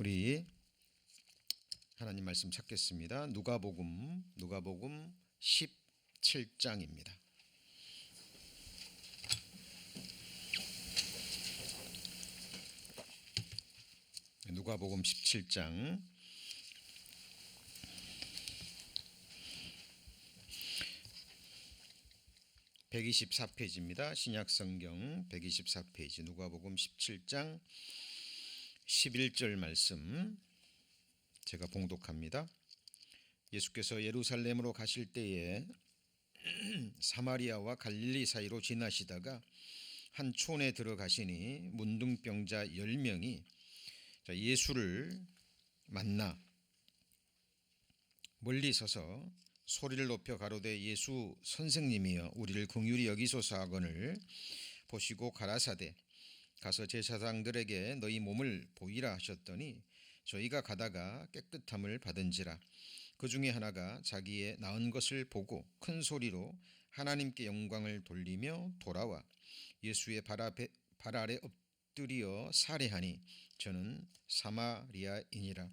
우리 하나님 말씀 찾겠습니다. 누가복음 17장입니다. 누가복음 17장 124페이지입니다. 신약성경 124페이지 누가복음 17장 11절 말씀 제가 봉독합니다. 예수께서 예루살렘으로 가실 때에 사마리아와 갈릴리 사이로 지나시다가 한 촌에 들어가시니 문둥병자 10명이 예수를 만나 멀리 서서 소리를 높여 가로되 예수 선생님이여 우리를 긍휼히 여기소서 하거늘 보시고 가라사대 가서 제사장들에게 너희 몸을 보이라 하셨더니 저희가 가다가 깨끗함을 받은지라. 그 중에 하나가 자기의 나은 것을 보고 큰 소리로 하나님께 영광을 돌리며 돌아와 예수의 발 아래 엎드려 살해하니 저는 사마리아인이라.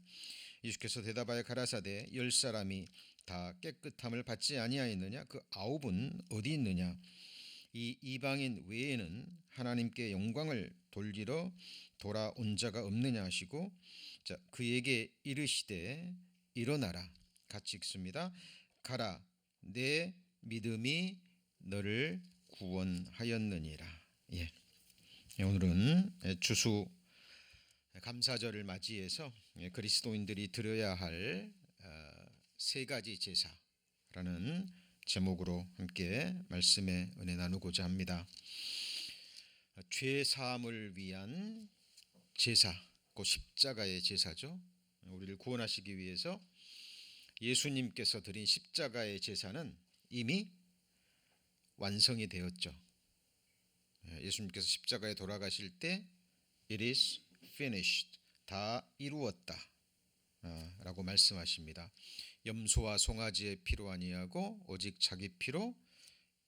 예수께서 대답하여 가라사대 10사람이 다 깨끗함을 받지 아니하였느냐? 그 9은 어디 있느냐? 이 이방인 외에는 하나님께 영광을 돌리러 돌아온 자가 없느냐 하시고 그에게 이르시되 일어나라. 같이 읽습니다. 가라 내 믿음이 너를 구원하였느니라. 오늘은 주수 감사절을 맞이해서 그리스도인들이 드려야 할 세 가지 제사라는 제목으로 함께 말씀의 은혜 나누고자 합니다. 죄 사함을 위한 제사, 그 십자가의 제사죠. 우리를 구원하시기 위해서 예수님께서 드린 십자가의 제사는 이미 완성이 되었죠. 예수님께서 십자가에 돌아가실 때 It is finished, 다 이루었다 라고 말씀하십니다. 염소와 송아지의 피로 아니하고 오직 자기 피로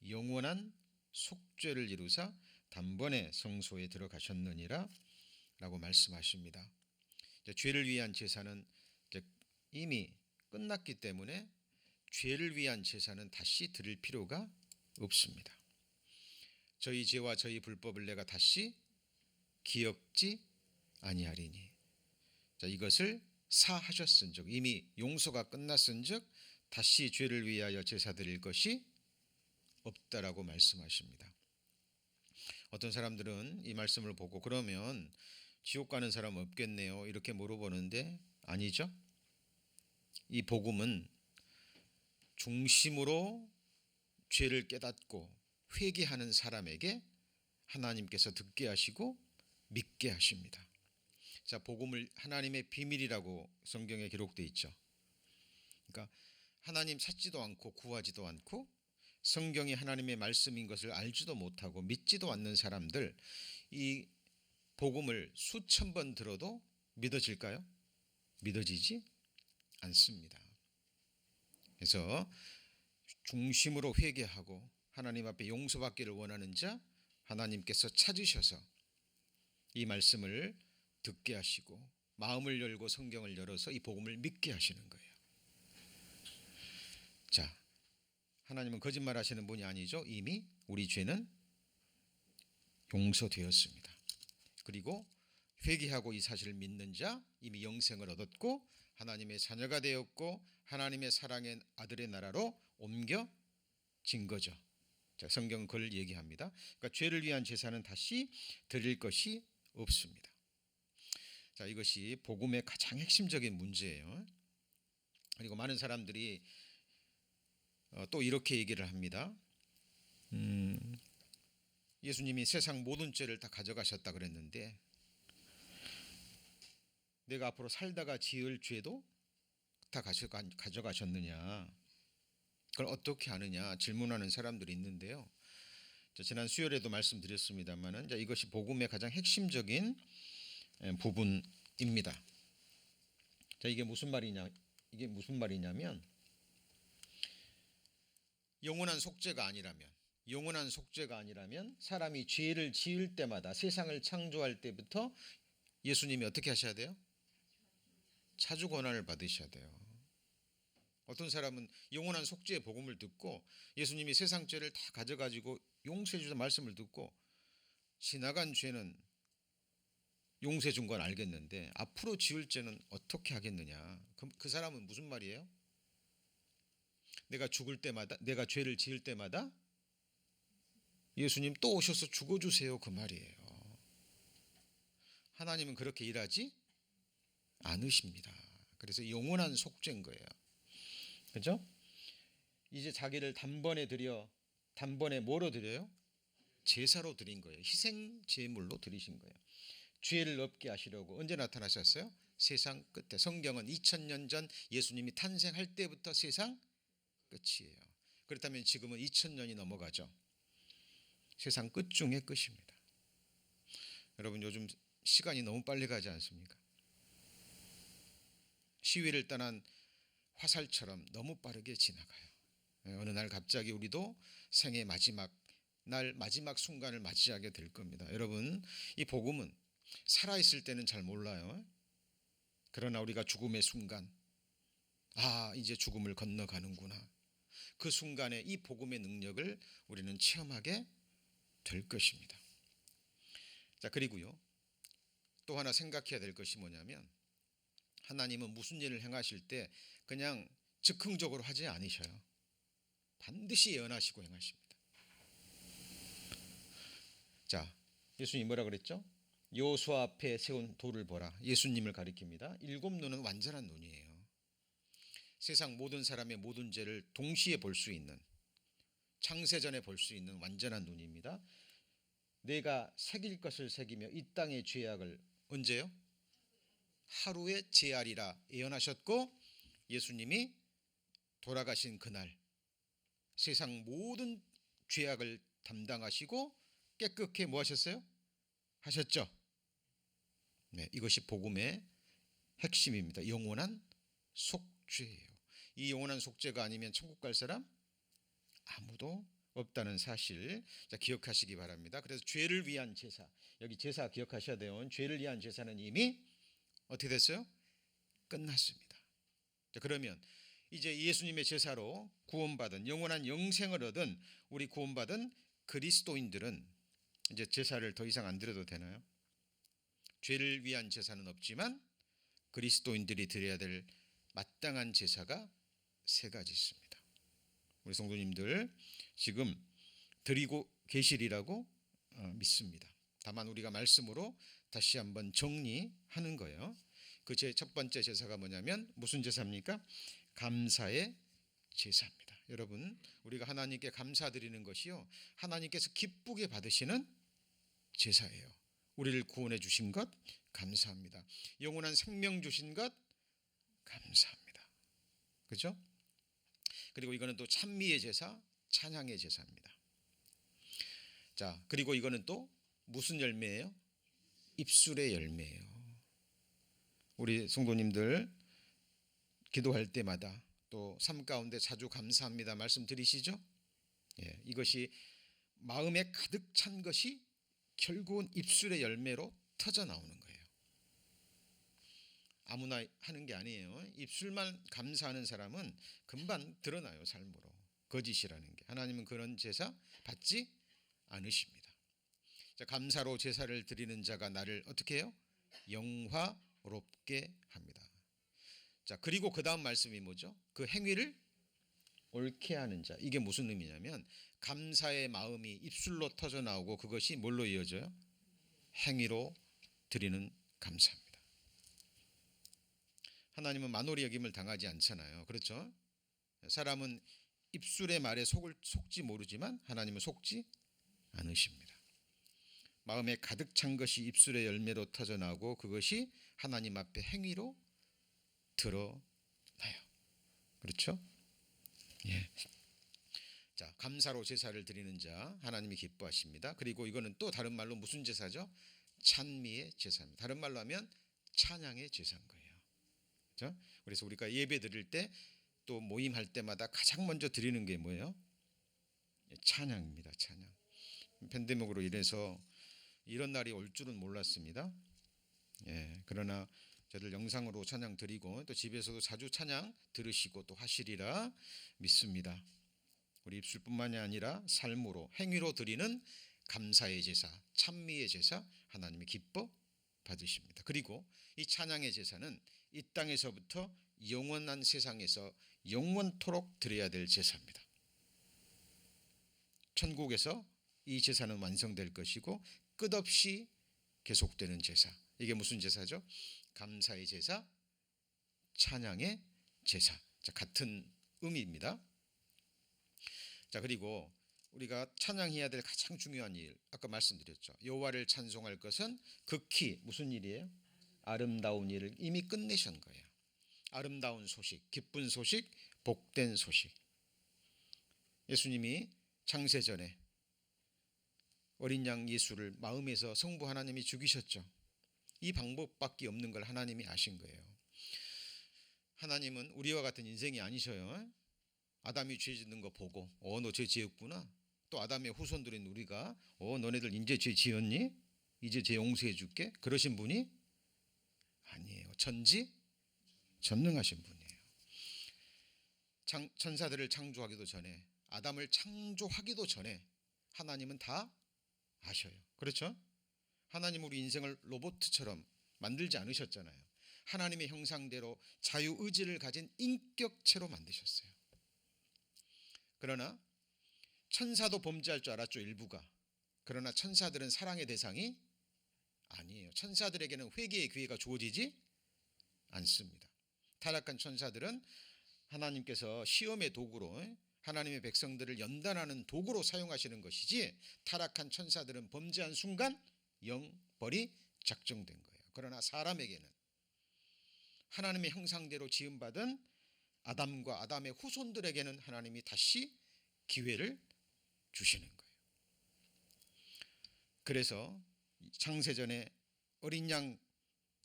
영원한 속죄를 이루사 단번에 성소에 들어가셨느니라 라고 말씀하십니다. 죄를 위한 제사는 이미 끝났기 때문에 죄를 위한 제사는 다시 드릴 필요가 없습니다. 저희 죄와 저희 불법을 내가 다시 기억지 아니하리니. 이것을 사하셨은즉 이미 용서가 끝났은즉 다시 죄를 위하여 제사 드릴 것이 없다라고 말씀하십니다. 어떤 사람들은 이 말씀을 보고 그러면 지옥 가는 사람 없겠네요 이렇게 물어보는데 아니죠. 이 복음은 중심으로 죄를 깨닫고 회개하는 사람에게 하나님께서 듣게 하시고 믿게 하십니다. 복음을 하나님의 비밀이라고 성경에 기록되어 있죠. 그러니까 하나님 찾지도 않고 구하지도 않고 성경이 하나님의 말씀인 것을 알지도 못하고 믿지도 않는 사람들, 이 복음을 수천 번 들어도 믿어질까요? 믿어지지 않습니다. 그래서 중심으로 회개하고 하나님 앞에 용서받기를 원하는 자 하나님께서 찾으셔서 이 말씀을 듣게 하시고 마음을 열고 성경을 열어서 이 복음을 믿게 하시는 거예요. 하나님은 거짓말하시는 분이 아니죠. 이미 우리 죄는 용서되었습니다. 그리고 회개하고 이 사실을 믿는 자 이미 영생을 얻었고 하나님의 자녀가 되었고 하나님의 사랑의 아들의 나라로 옮겨진 거죠. 성경은 그걸 얘기합니다. 그러니까 죄를 위한 제사는 다시 드릴 것이 없습니다. 이것이 복음의 가장 핵심적인 문제예요. 그리고 많은 사람들이 또 이렇게 얘기를 합니다. 예수님이 세상 모든 죄를 다 가져가셨다 그랬는데 내가 앞으로 살다가 지을 죄도 다 가져가셨느냐, 그걸 어떻게 아느냐 질문하는 사람들이 있는데요. 지난 수요일에도 말씀드렸습니다만 이것이 복음의 가장 핵심적인 부분입니다. 이게 무슨 말이냐면 영원한 속죄가 아니라면 사람이 죄를 지을 때마다 세상을 창조할 때부터 예수님이 어떻게 하셔야 돼요? 자주 고난을 받으셔야 돼요. 어떤 사람은 영원한 속죄의 복음을 듣고 예수님이 세상 죄를 다 가져가지고 용서해 주신 말씀을 듣고 지나간 죄는 용서해 준 건 알겠는데 앞으로 지을 죄는 어떻게 하겠느냐. 그럼 그 사람은 무슨 말이에요? 내가 죽을 때마다, 내가 죄를 지을 때마다 예수님 또 오셔서 죽어주세요, 그 말이에요. 하나님은 그렇게 일하지 않으십니다. 그래서 영원한 속죄인 거예요. 그죠? 이제 자기를 단번에 드려, 단번에 뭐로 드려요? 제사로 드린 거예요. 희생 제물로 드리신 거예요. 죄를 없게 하시려고. 언제 나타나셨어요? 세상 끝에. 성경은 2000년 전 예수님이 탄생할 때부터 세상 끝이에요. 그렇다면 지금은 2000년이 넘어가죠. 세상 끝 중의 끝입니다. 여러분, 요즘 시간이 너무 빨리 가지 않습니까? 시위를 떠난 화살처럼 너무 빠르게 지나가요. 어느 날 갑자기 우리도 생의 마지막 날, 마지막 순간을 맞이하게 될 겁니다. 여러분, 이 복음은 살아있을 때는 잘 몰라요. 그러나 우리가 죽음의 순간, 아, 이제 죽음을 건너가는구나, 그 순간에 이 복음의 능력을 우리는 체험하게 될 것입니다. 자, 그리고요, 또 하나 생각해야 될 것이 뭐냐면, 하나님은 무슨 일을 행하실 때 그냥 즉흥적으로 하지 않으셔요. 반드시 예언하시고 행하십니다. 자, 예수님이 뭐라 그랬죠? 여호수아 앞에 세운 돌을 보라. 예수님을 가리킵니다. 7눈은 완전한 눈이에요. 세상 모든 사람의 모든 죄를 동시에 볼 수 있는, 창세전에 볼 수 있는 완전한 눈입니다. 내가 새길 것을 새기며 이 땅의 죄악을 언제요? 하루에 제하리라 예언하셨고, 예수님이 돌아가신 그날 세상 모든 죄악을 담당하시고 깨끗게 뭐 하셨어요? 하셨죠? 네, 이것이 복음의 핵심입니다. 영원한 속죄예요. 이 영원한 속죄가 아니면 천국 갈 사람 아무도 없다는 사실, 자, 기억하시기 바랍니다. 그래서 죄를 위한 제사, 여기 제사 기억하셔야 돼요. 죄를 위한 제사는 이미 어떻게 됐어요? 끝났습니다. 자, 그러면 이제 예수님의 제사로 구원받은, 영원한 영생을 얻은 우리 구원받은 그리스도인들은 이제 제사를 더 이상 안 드려도 되나요? 죄를 위한 제사는 없지만 그리스도인들이 드려야 될 마땅한 제사가 세 가지 있습니다. 우리 성도님들 지금 드리고 계시리라고 믿습니다. 다만 우리가 말씀으로 다시 한번 정리하는 거예요. 그 첫 번째 제사가 뭐냐면 무슨 제사입니까? 감사의 제사입니다. 여러분, 우리가 하나님께 감사드리는 것이요, 하나님께서 기쁘게 받으시는 제사예요. 우리를 구원해 주신 것 감사합니다. 영원한 생명 주신 것 감사합니다. 그렇죠? 그리고 이거는 또 찬미의 제사, 찬양의 제사입니다. 자, 그리고 이거는 또 무슨 열매예요? 입술의 열매예요. 우리 성도님들 기도할 때마다 또 삶 가운데 자주 감사합니다 말씀드리시죠? 예, 이것이 마음에 가득 찬 것이 결국은 입술의 열매로 터져 나오는 거예요. 아무나 하는 게 아니에요. 입술만 감사하는 사람은 금방 드러나요, 삶으로. 거짓이라는 게. 하나님은 그런 제사 받지 않으십니다. 자, 감사로 제사를 드리는 자가 나를 어떻게 해요? 영화롭게 합니다. 자, 그리고 그 다음 말씀이 뭐죠? 그 행위를 옳게 하는 자. 이게 무슨 의미냐면 감사의 마음이 입술로 터져 나오고 그것이 뭘로 이어져요? 행위로 드리는 감사입니다. 하나님은 만홀히 여김을 당하지 않잖아요. 그렇죠? 사람은 입술의 말에 속지 모르지만 하나님은 속지 않으십니다. 마음에 가득 찬 것이 입술의 열매로 터져 나오고 그것이 하나님 앞에 행위로 드러나요. 그렇죠? 예. 자, 감사로 제사를 드리는 자 하나님이 기뻐하십니다. 그리고 이거는 또 다른 말로 무슨 제사죠? 찬미의 제사입니다. 다른 말로 하면 찬양의 제사인 거예요. 그렇죠? 그래서 우리가 예배 드릴 때 또 모임할 때마다 가장 먼저 드리는 게 뭐예요? 찬양입니다. 찬양. 팬데믹으로 인해서 이런 날이 올 줄은 몰랐습니다. 예, 그러나 저들 영상으로 찬양 드리고 또 집에서도 자주 찬양 들으시고 또 하시리라 믿습니다. 우리 입술뿐만이 아니라 삶으로 행위로 드리는 감사의 제사, 찬미의 제사 하나님이 기뻐 받으십니다. 그리고 이 찬양의 제사는 이 땅에서부터 영원한 세상에서 영원토록 드려야 될 제사입니다. 천국에서 이 제사는 완성될 것이고 끝없이 계속되는 제사. 이게 무슨 제사죠? 감사의 제사, 찬양의 제사. 자, 같은 의미입니다. 자, 그리고 우리가 찬양해야 될 가장 중요한 일, 아까 말씀드렸죠. 여호와를 찬송할 것은 극히 무슨 일이에요? 아름다운 일을 이미 끝내신 거예요. 아름다운 소식, 기쁜 소식, 복된 소식. 예수님이 창세전에 어린 양 예수를 마음에서 성부 하나님이 죽이셨죠. 이 방법밖에 없는 걸 하나님이 아신 거예요. 하나님은 우리와 같은 인생이 아니셔요. 아담이 죄 짓는 거 보고 너 죄 지었구나. 또 아담의 후손들인 우리가 너네들 이제 죄 지었니? 이제 죄 용서해 줄게. 그러신 분이 아니에요. 전능하신 분이에요. 천사들을 창조하기도 전에, 아담을 창조하기도 전에 하나님은 다 아셔요. 그렇죠? 하나님 우리 인생을 로봇처럼 만들지 않으셨잖아요. 하나님의 형상대로 자유의지를 가진 인격체로 만드셨어요. 그러나 천사도 범죄할 줄 알았죠, 일부가. 그러나 천사들은 사랑의 대상이 아니에요. 천사들에게는 회개의 기회가 주어지지 않습니다. 타락한 천사들은 하나님께서 시험의 도구로, 하나님의 백성들을 연단하는 도구로 사용하시는 것이지, 타락한 천사들은 범죄한 순간 영벌이 작정된 거예요. 그러나 사람에게는 하나님의 형상대로 지음받은 아담과 아담의 후손들에게는 하나님이 다시 기회를 주시는 거예요. 그래서 창세전에 어린 양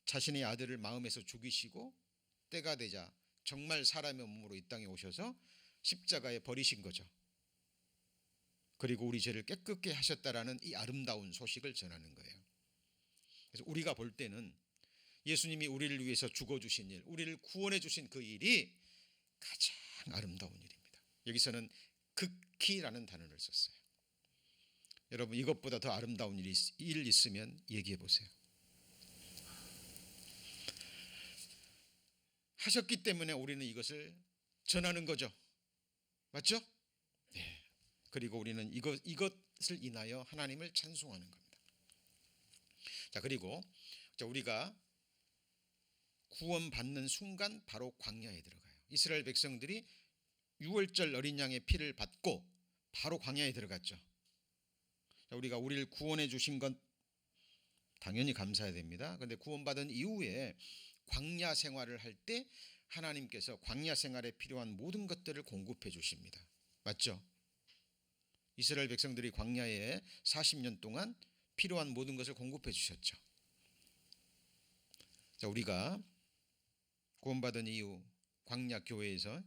자신의 아들을 마음에서 죽이시고 때가 되자 정말 사람의 몸으로 이 땅에 오셔서 십자가에 버리신 거죠. 그리고 우리 죄를 깨끗게 하셨다라는 이 아름다운 소식을 전하는 거예요. 그래서 우리가 볼 때는 예수님이 우리를 위해서 죽어주신 일, 우리를 구원해 주신 그 일이 가장 아름다운 일입니다. 여기서는 극히라는 단어를 썼어요. 여러분, 이것보다 더 아름다운 일 있으면 얘기해 보세요. 하셨기 때문에 우리는 이것을 전하는 거죠. 맞죠? 네. 그리고 우리는 이것을 인하여 하나님을 찬송하는 겁니다. 자, 그리고 우리가 구원받는 순간 바로 광야에 들어가요. 이스라엘 백성들이 유월절 어린 양의 피를 받고 바로 광야에 들어갔죠. 자, 우리를 구원해 주신 건 당연히 감사해야 됩니다. 그런데 구원받은 이후에 광야 생활을 할 때 하나님께서 광야 생활에 필요한 모든 것들을 공급해 주십니다. 맞죠? 이스라엘 백성들이 광야에 40년 동안 필요한 모든 것을 공급해 주셨죠. 자, 우리가 구원받은 이후 광야 교회에서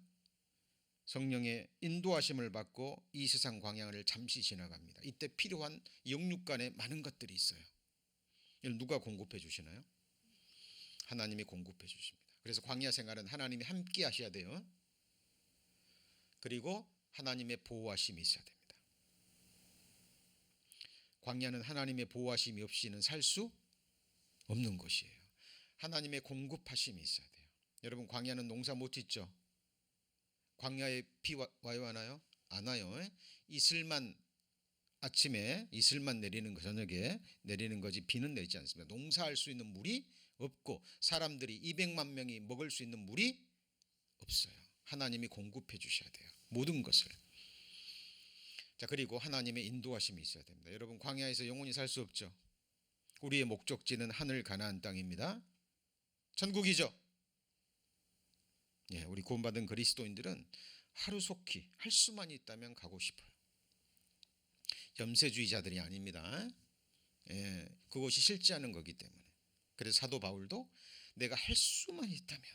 성령의 인도하심을 받고 이 세상 광야를 잠시 지나갑니다. 이때 필요한 영육 간에 많은 것들이 있어요. 이걸 누가 공급해 주시나요? 하나님이 공급해 주십니다. 그래서 광야 생활은 하나님이 함께 하셔야 돼요. 그리고 하나님의 보호하심이 있어야 됩니다. 광야는 하나님의 보호하심이 없이는 살 수 없는 곳이에요. 하나님의 공급하심이 있어야 돼요. 여러분, 광야는 농사 못 짓죠? 광야에 비 와요, 안 와요? 안 와요. 이슬만 아침에 이슬만 내리는 거, 저녁에 내리는 거지 비는 내리지 않습니다. 농사할 수 있는 물이 없고 사람들이 200만 명이 먹을 수 있는 물이 없어요. 하나님이 공급해 주셔야 돼요. 모든 것을. 자, 그리고 하나님의 인도하심이 있어야 됩니다. 여러분, 광야에서 영원히 살 수 없죠. 우리의 목적지는 하늘 가나안 땅입니다. 천국이죠. 예, 우리 구원받은 그리스도인들은 하루속히 할 수만 있다면 가고 싶어요. 염세주의자들이 아닙니다. 예, 그것이 싫지 않은 거기 때문에. 그래서 사도 바울도 내가 할 수만 있다면,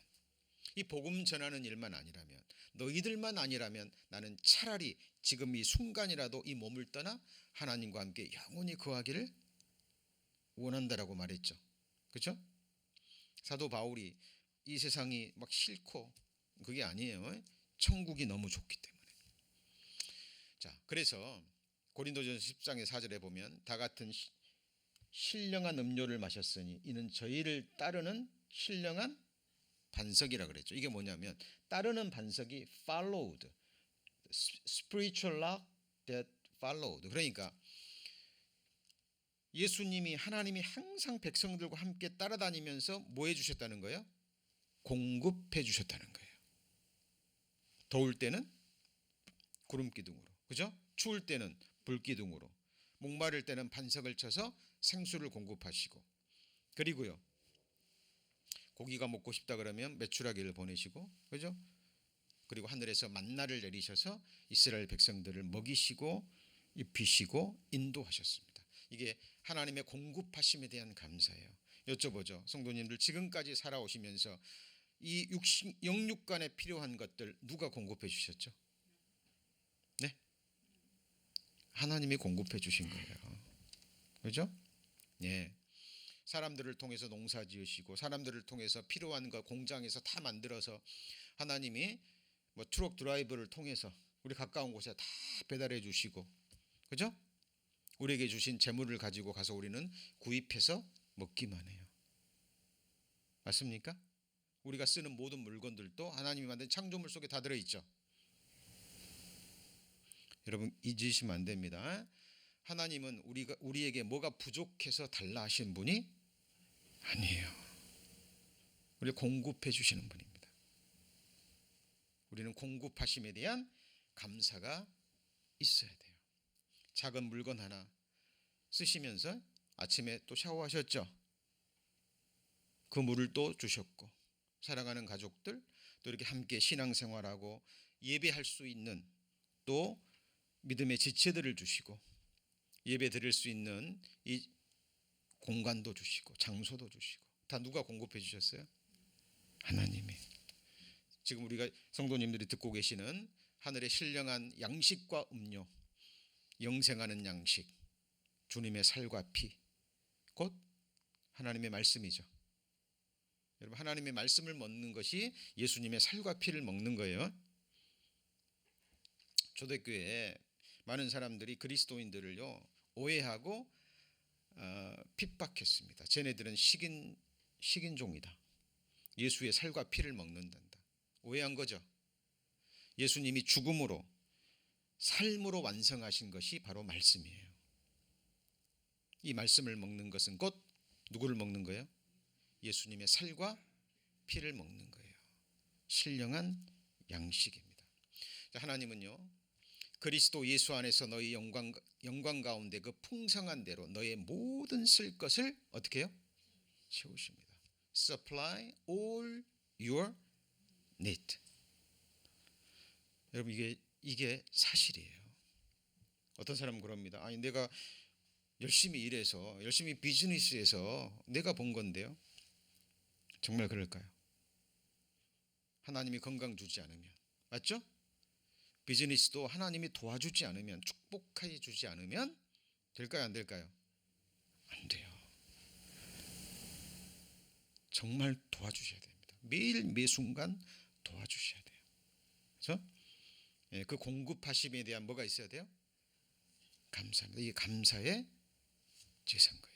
이 복음 전하는 일만 아니라면, 너희들만 아니라면 나는 차라리 지금 이 순간이라도 이 몸을 떠나 하나님과 함께 영원히 거하기를 원한다라고 말했죠. 그렇죠? 사도 바울이 이 세상이 막 싫고 그게 아니에요. 천국이 너무 좋기 때문에. 자, 그래서 고린도전서 10장의 4절에 보면 다 같은 신령한 음료를 마셨으니 이는 저희를 따르는 신령한 반석이라 그랬죠. 이게 뭐냐면 따르는 반석이 followed, spiritual rock that followed. 그러니까 예수님이 하나님이 항상 백성들과 함께 따라다니면서 뭐 해주셨다는 거예요? 공급해 주셨다는 거예요. 더울 때는 구름 기둥으로, 그죠? 추울 때는 불 기둥으로, 목마를 때는 반석을 쳐서 생수를 공급하시고, 그리고요 고기가 먹고 싶다 그러면 메추라기를 보내시고, 그죠? 그리고 하늘에서 만나를 내리셔서 이스라엘 백성들을 먹이시고 입히시고 인도하셨습니다. 이게 하나님의 공급하심에 대한 감사예요. 여쭤보죠. 성도님들, 지금까지 살아오시면서 이 영육간에 필요한 것들 누가 공급해 주셨죠? 네? 하나님이 공급해 주신 거예요. 그죠? 예. 사람들을 통해서 농사 지으시고 사람들을 통해서 필요한 거 공장에서 다 만들어서 하나님이 뭐 트럭 드라이버를 통해서 우리 가까운 곳에 다 배달해 주시고, 그죠? 우리에게 주신 재물을 가지고 가서 우리는 구입해서 먹기만 해요. 맞습니까? 우리가 쓰는 모든 물건들도 하나님이 만든 창조물 속에 다 들어있죠. 여러분 잊으시면 안 됩니다. 하나님은 우리에게 뭐가 부족해서 달라 하신 분이 아니에요. 우리를 공급해 주시는 분입니다. 우리는 공급하심에 대한 감사가 있어야 돼요. 작은 물건 하나 쓰시면서 아침에 또 샤워하셨죠? 그 물을 또 주셨고, 사랑하는 가족들 또 이렇게 함께 신앙생활하고 예배할 수 있는 또 믿음의 지체들을 주시고 예배 드릴 수 있는 이 공간도 주시고 장소도 주시고 다 누가 공급해 주셨어요? 하나님이. 지금 우리가 성도님들이 듣고 계시는 하늘의 신령한 양식과 음료, 영생하는 양식, 주님의 살과 피, 곧 하나님의 말씀이죠. 여러분 하나님의 말씀을 먹는 것이 예수님의 살과 피를 먹는 거예요. 초대교회에 많은 사람들이 그리스도인들을요 오해하고 핍박했습니다. 쟤네들은 식인종이다. 예수의 살과 피를 먹는단다. 오해한 거죠. 예수님이 죽음으로 삶으로 완성하신 것이 바로 말씀이에요. 이 말씀을 먹는 것은 곧 누구를 먹는 거예요? 예수님의 살과 피를 먹는 거예요. 신령한 양식입니다. 하나님은요 그리스도 예수 안에서 너희 영광 가운데 그 풍성한 대로 너의 모든 쓸 것을 어떻게 해요? 채우십니다. Supply all your need. 여러분 이게 사실이에요. 어떤 사람은 그럽니다. 아니 내가 열심히 일해서 열심히 비즈니스해서 내가 번 건데요. 정말 그럴까요? 하나님이 건강 주지 않으면, 맞죠? 비즈니스도 하나님이 도와주지 않으면, 축복해 주지 않으면 될까요? 안 될까요? 안 돼요. 정말 도와주셔야 됩니다. 매일 매순간 도와주셔야 돼요. 그렇죠? 예, 그 공급하심에 대한 뭐가 있어야 돼요? 감사합니다. 이게 감사의 제사인 거예요.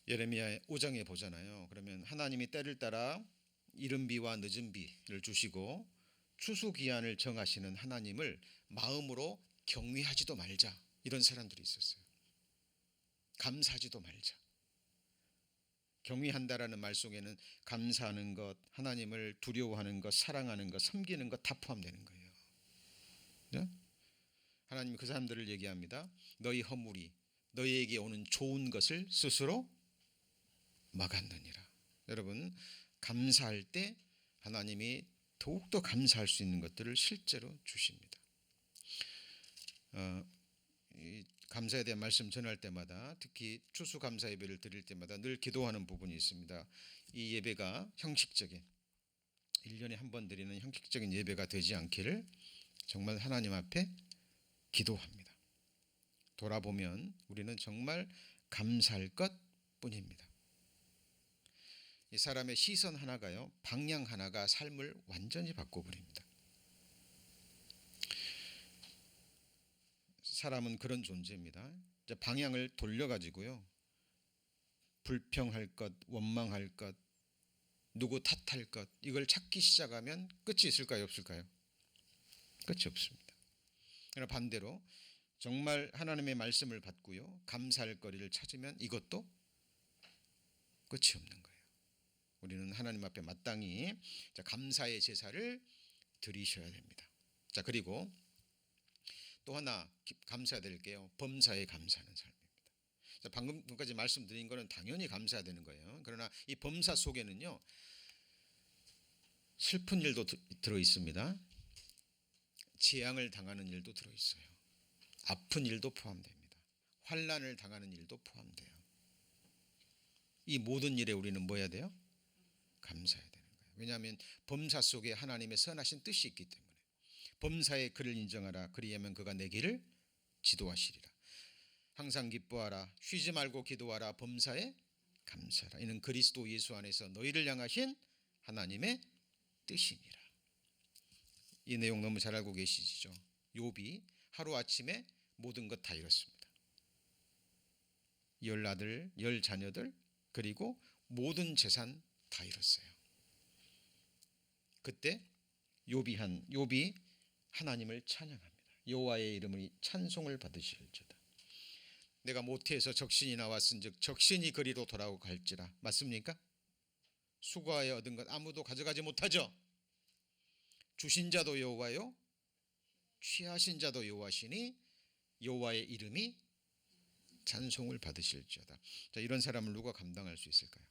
예레미야 5장에 보잖아요. 그러면 하나님이 때를 따라 이른 비와 늦은 비를 주시고 추수기한을 정하시는 하나님을 마음으로 경외하지도 말자, 이런 사람들이 있었어요. 감사하지도 말자. 경외한다라는 말 속에는 감사하는 것, 하나님을 두려워하는 것, 사랑하는 것, 섬기는 것 다 포함되는 거예요. 네? 하나님이 그 사람들을 얘기합니다. 너희 허물이 너희에게 오는 좋은 것을 스스로 막았느니라. 여러분 감사할 때 하나님이 더욱더 감사할 수 있는 것들을 실제로 주십니다. 이 감사에 대한 말씀 전할 때마다 특히 추수감사 예배를 드릴 때마다 늘 기도하는 부분이 있습니다. 이 예배가 형식적인 1년에 한 번 드리는 형식적인 예배가 되지 않기를 정말 하나님 앞에 기도합니다. 돌아보면 우리는 정말 감사할 것뿐입니다. 이 사람의 시선 하나가요, 방향 하나가 삶을 완전히 바꿔버립니다. 사람은 그런 존재입니다. 이제 방향을 돌려가지고요, 불평할 것, 원망할 것, 누구 탓할 것, 이걸 찾기 시작하면 끝이 있을까요, 없을까요? 끝이 없습니다. 그러나 반대로 정말 하나님의 말씀을 받고요, 감사할 거리를 찾으면 이것도 끝이 없는 거예요. 우리는 하나님 앞에 마땅히 감사의 제사를 드리셔야 됩니다. 자, 그리고 또 하나 감사해야 될 게요, 범사에 감사하는 삶입니다. 자, 방금까지 말씀드린 거는 당연히 감사해야 되는 거예요. 그러나 이 범사 속에는요, 슬픈 일도 들어 있습니다. 재앙을 당하는 일도 들어 있어요. 아픈 일도 포함됩니다. 환난을 당하는 일도 포함돼요. 이 모든 일에 우리는 뭐 해야 돼요? 감사해야 되는 거예요. 왜냐하면 범사 속에 하나님의 선하신 뜻이 있기 때문에. 범사에 그를 인정하라. 그리하면 그가 내 길을 지도하시리라. 항상 기뻐하라. 쉬지 말고 기도하라. 범사에 감사하라. 이는 그리스도 예수 안에서 너희를 향하신 하나님의 뜻이니라. 이 내용 너무 잘 알고 계시죠? 욥이 하루아침에 모든 것 다 잃었습니다. 10아들 10자녀들 그리고 모든 재산 다 잃었어요. 그때 욥이 하나님을 찬양합니다. 여호와의 이름을 찬송을 받으실지어다. 내가 모태에서 적신이 나왔은즉 적신이 그리로 돌아오고 갈지라. 맞습니까? 수고하여 얻은 것 아무도 가져가지 못하죠. 주신 자도 여호와요, 취하신 자도 여호와시니 여호와의 이름이 찬송을 받으실지어다. 자, 이런 사람을 누가 감당할 수 있을까요?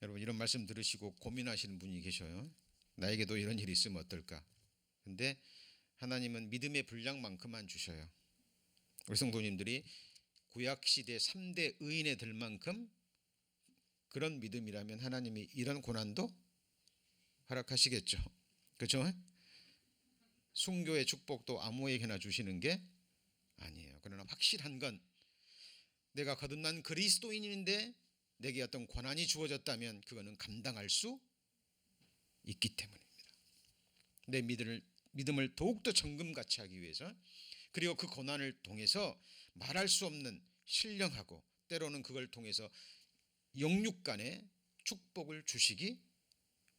여러분, 이런 말씀 들으시고 고민하시는 분이 계셔요. 나에게도 이런 일이 있으면 어떨까? 근데 하나님은 믿음의 분량만큼만 주셔요. 우리 성도님들이 구약시대 3대 의인에 들 만큼 그런 믿음이라면 하나님이 이런 고난도 허락하시겠죠. 그렇죠? 순교의 축복도 아무에게나 주시는 게 아니에요. 그러나 확실한 건 내가 거듭난 그리스도인인데 내게 어떤 고난이 주어졌다면 그거는 감당할 수 있기 때문입니다. 내 믿음을 더욱더 정금같이 하기 위해서, 그리고 그 고난을 통해서 말할 수 없는 신령하고 때로는 그걸 통해서 영육간의 축복을 주시기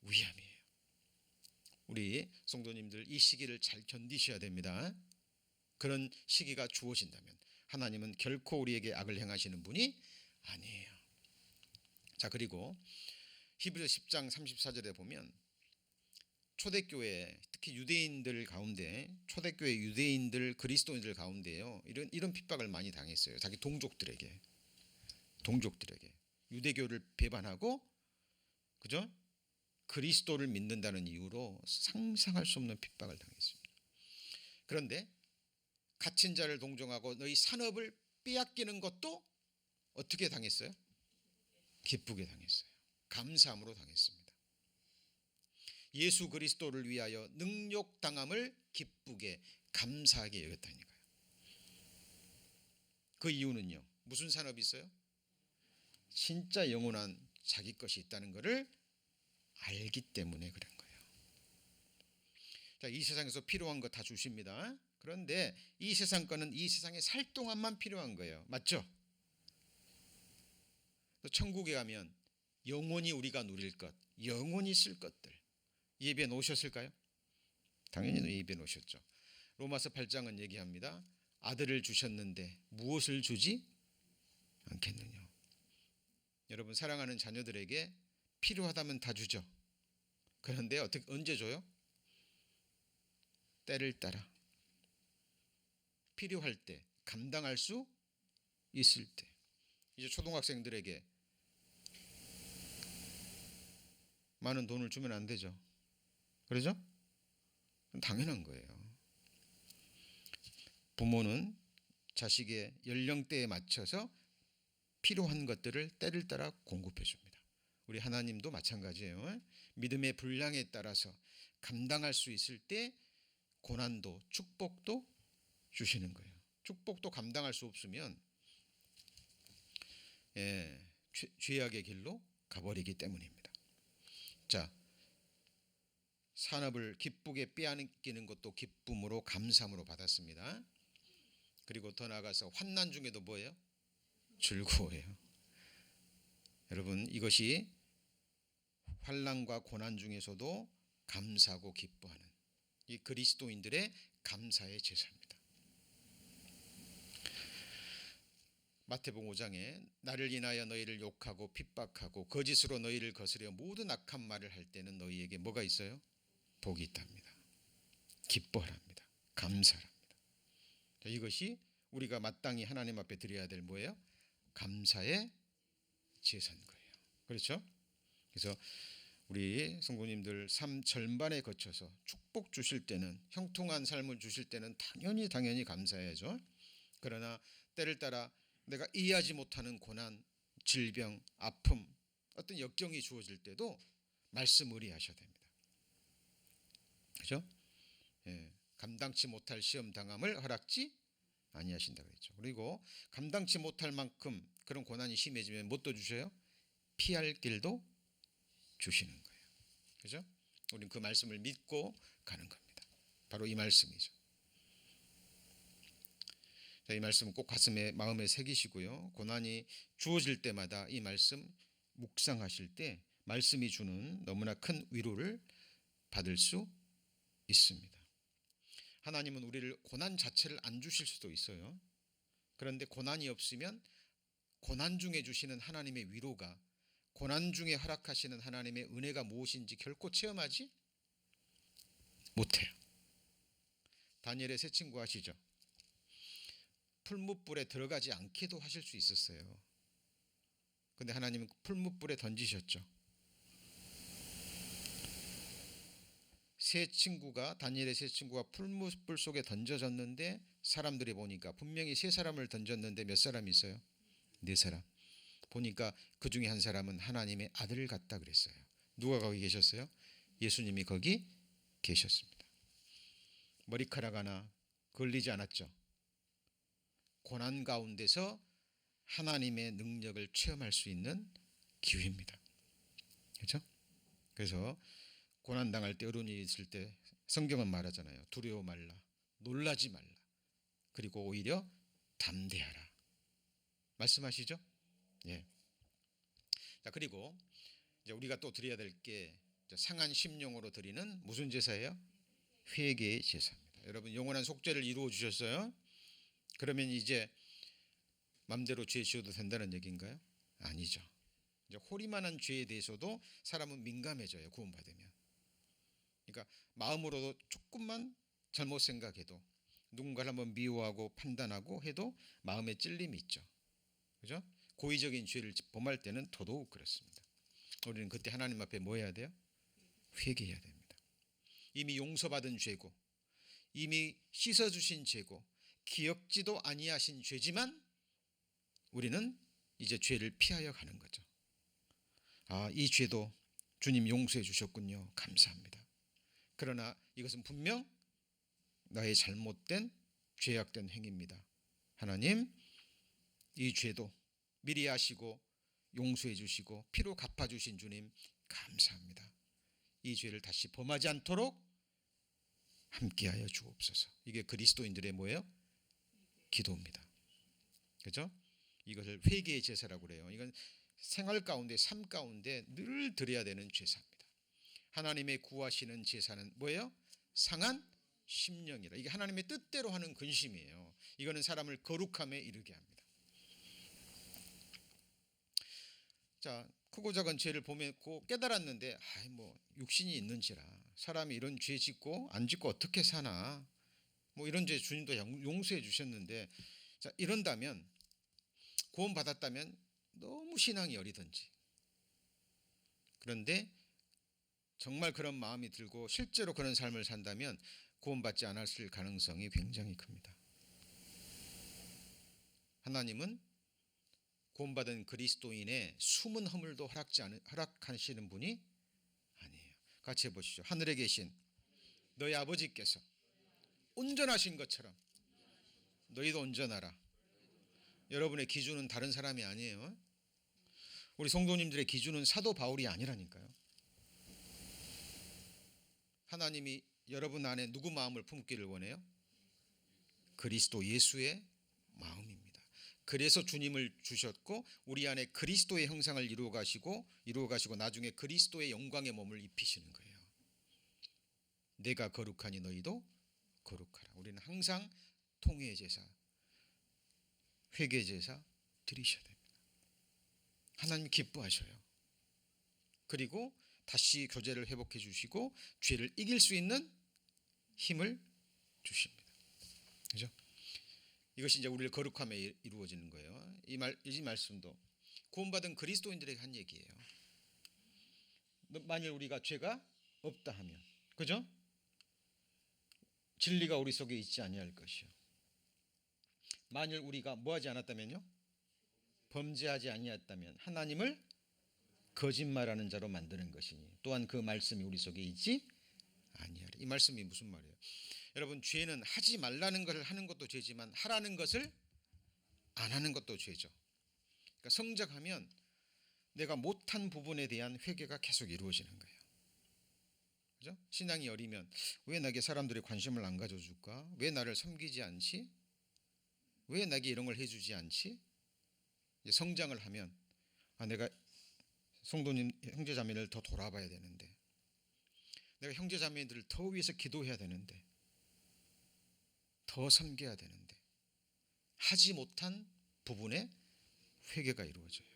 위함이에요. 우리 성도님들 이 시기를 잘 견디셔야 됩니다. 그런 시기가 주어진다면 하나님은 결코 우리에게 악을 행하시는 분이 아니에요. 자, 그리고 히브리서 10장 34절에 보면 초대교회, 특히 유대인들 가운데, 초대교회 유대인들 그리스도인들 가운데요, 이런 핍박을 많이 당했어요. 자기 동족들에게 유대교를 배반하고, 그죠? 그리스도를 믿는다는 이유로 상상할 수 없는 핍박을 당했습니다. 그런데 갇힌 자를 동정하고 너희 산업을 빼앗기는 것도 어떻게 당했어요? 기쁘게 당했어요. 감사함으로 당했습니다. 예수 그리스도를 위하여 능욕당함을 기쁘게 감사하게 여겼다니까요. 그 이유는요, 무슨 산업이 있어요? 진짜 영원한 자기 것이 있다는 것을 알기 때문에 그런 거예요. 자, 이 세상에서 필요한 거 다 주십니다. 그런데 이 세상 거는 이 세상에 살 동안만 필요한 거예요. 맞죠? 천국에 가면 영원히 우리가 누릴 것, 영원히 쓸 것들 예비해 놓으셨을까요? 당연히 예비해 놓으셨죠. 로마서 8장은 얘기합니다. 아들을 주셨는데 무엇을 주지 않겠느냐. 여러분, 사랑하는 자녀들에게 필요하다면 다 주죠. 그런데 언제 줘요? 때를 따라, 필요할 때, 감당할 수 있을 때. 이제 초등학생들에게 많은 돈을 주면 안 되죠. 그러죠? 당연한 거예요. 부모는 자식의 연령대에 맞춰서 필요한 것들을 때를 따라 공급해 줍니다. 우리 하나님도 마찬가지예요. 믿음의 분량에 따라서 감당할 수 있을 때 고난도 축복도 주시는 거예요. 축복도 감당할 수 없으면 죄악의 길로 가버리기 때문입니다. 자, 산업을 기쁘게 빼앗기는 것도 기쁨으로 감사함으로 받았습니다. 그리고 더 나아가서 환난 중에도 뭐예요? 즐거워해요. 여러분, 이것이 환난과 고난 중에서도 감사하고 기뻐하는 이 그리스도인들의 감사의 제사입니다. 마태복음 5장에 나를 인하여 너희를 욕하고 핍박하고 거짓으로 너희를 거스려 모든 악한 말을 할 때는 너희에게 뭐가 있어요? 복이 있답니다. 기뻐하랍니다. 감사합니다. 이것이 우리가 마땅히 하나님 앞에 드려야 될 뭐예요? 감사의 제사인 거예요. 그렇죠? 그래서 우리 성도님들 삶 전반에 거쳐서 축복 주실 때는, 형통한 삶을 주실 때는 당연히 감사해야죠. 그러나 때를 따라 내가 이해하지 못하는 고난, 질병, 아픔, 어떤 역경이 주어질 때도 말씀 의뢰하셔야 됩니다. 그렇죠? 예, 감당치 못할 시험 당함을 허락지 아니하신다 그랬죠. 그리고 감당치 못할 만큼 그런 고난이 심해지면 못 더 주셔요? 피할 길도 주시는 거예요. 그렇죠? 우리는 그 말씀을 믿고 가는 겁니다. 바로 이 말씀이죠. 자, 이 말씀 꼭 가슴에 마음에 새기시고요. 고난이 주어질 때마다 이 말씀 묵상하실 때 말씀이 주는 너무나 큰 위로를 받을 수 있습니다. 하나님은 우리를 고난 자체를 안 주실 수도 있어요. 그런데 고난이 없으면 고난 중에 주시는 하나님의 위로가, 고난 중에 허락하시는 하나님의 은혜가 무엇인지 결코 체험하지 못해요. 다니엘의 세 친구 아시죠? 풀무불에 들어가지 않기도 하실 수 있었어요. 근데 하나님은 풀무불에 던지셨죠. 다니엘의 세 친구가 풀무불 속에 던져졌는데 사람들이 보니까 분명히 세 사람을 던졌는데 몇 사람이 있어요? 네 사람. 보니까 그 중에 한 사람은 하나님의 아들 같다 그랬어요. 누가 거기 계셨어요? 예수님이 거기 계셨습니다. 머리카락 하나 걸리지 않았죠. 고난 가운데서 하나님의 능력을 체험할 수 있는 기회입니다. 그렇죠? 그래서 고난 당할 때, 어려운 일이 있을 때 성경은 말하잖아요. 두려워 말라, 놀라지 말라, 그리고 오히려 담대하라 말씀하시죠? 예. 자, 그리고 이제 우리가 또 드려야 될 게 상한 심령으로 드리는 무슨 제사예요? 회개의 제사입니다. 여러분, 영원한 속죄를 이루어 주셨어요. 그러면 이제 맘대로 죄 지어도 된다는 얘기인가요? 아니죠. 이제 호리만한 죄에 대해서도 사람은 민감해져요. 구원받으면. 그러니까 마음으로도 조금만 잘못 생각해도, 누군가를 한번 미워하고 판단하고 해도 마음에 찔림이 있죠. 그죠? 고의적인 죄를 범할 때는 더더욱 그렇습니다. 우리는 그때 하나님 앞에 뭐 해야 돼요? 회개해야 됩니다. 이미 용서받은 죄고, 이미 씻어주신 죄고, 기억지도 아니하신 죄지만 우리는 이제 죄를 피하여 가는 거죠. 아, 이 죄도 주님 용서해 주셨군요. 감사합니다. 그러나 이것은 분명 나의 잘못된 죄악된 행위입니다. 하나님, 이 죄도 미리 아시고 용서해 주시고 피로 갚아주신 주님 감사합니다. 이 죄를 다시 범하지 않도록 함께하여 주옵소서. 이게 그리스도인들의 뭐예요? 기도입니다. 그렇죠? 이것을 회개의 제사라고 그래요. 이건 생활 가운데, 삶 가운데 늘 드려야 되는 제사입니다. 하나님의 구하시는 제사는 뭐예요? 상한 심령이라. 이게 하나님의 뜻대로 하는 근심이에요. 이거는 사람을 거룩함에 이르게 합니다. 자, 크고 작은 죄를 보고 깨달았는데, 뭐 육신이 있는지라 사람이 이런 죄 짓고 안 짓고 어떻게 사나, 뭐 이런 죄 주님도 용서해 주셨는데, 자, 이런다면, 구원 받았다면 너무 신앙이 어리든지, 그런데 정말 그런 마음이 들고 실제로 그런 삶을 산다면 구원받지 않았을 가능성이 굉장히 큽니다. 하나님은 구원받은 그리스도인의 숨은 허물도 허락하시는 분이 아니에요. 같이 해보시죠. 하늘에 계신 너희 아버지께서 온전하신 것처럼 너희도 온전하라. 여러분의 기준은 다른 사람이 아니에요. 우리 성도님들의 기준은 사도 바울이 아니라니까요. 하나님이 여러분 안에 누구 마음을 품기를 원해요? 그리스도 예수의 마음입니다. 그래서 주님을 주셨고 우리 안에 그리스도의 형상을 이루어 가시고 나중에 그리스도의 영광의 몸을 입히시는 거예요. 내가 거룩하니 너희도 거룩하라. 우리는 항상 통회 제사, 회개 제사 드리셔야 됩니다. 하나님 기뻐하셔요. 그리고 다시 교제를 회복해 주시고 죄를 이길 수 있는 힘을 주십니다. 그죠? 이것이 이제 우리를 거룩함에 이루어지는 거예요. 이 말씀도 구원받은 그리스도인들에게 한 얘기예요. 만일 우리가 죄가 없다 하면, 그죠? 진리가 우리 속에 있지 아니할 것이요. 만일 우리가 뭐하지 않았다면요? 범죄하지 아니했다면 하나님을 거짓말하는 자로 만드는 것이니 또한 그 말씀이 우리 속에 있지 아니하리. 이 말씀이 무슨 말이에요? 여러분, 죄는 하지 말라는 것을 하는 것도 죄지만 하라는 것을 안 하는 것도 죄죠. 그러니까 성장하면 내가 못한 부분에 대한 회개가 계속 이루어지는 거예요. 그죠? 신앙이 어리면 왜 나에게 사람들이 관심을 안 가져줄까? 왜 나를 섬기지 않지? 왜 나에게 이런 걸 해주지 않지? 성장을 하면 내가 성도님 형제자매를 더 돌아봐야 되는데, 내가 형제자매들을 더 위해서 기도해야 되는데, 더 섬겨야 되는데 하지 못한 부분에 회개가 이루어져요.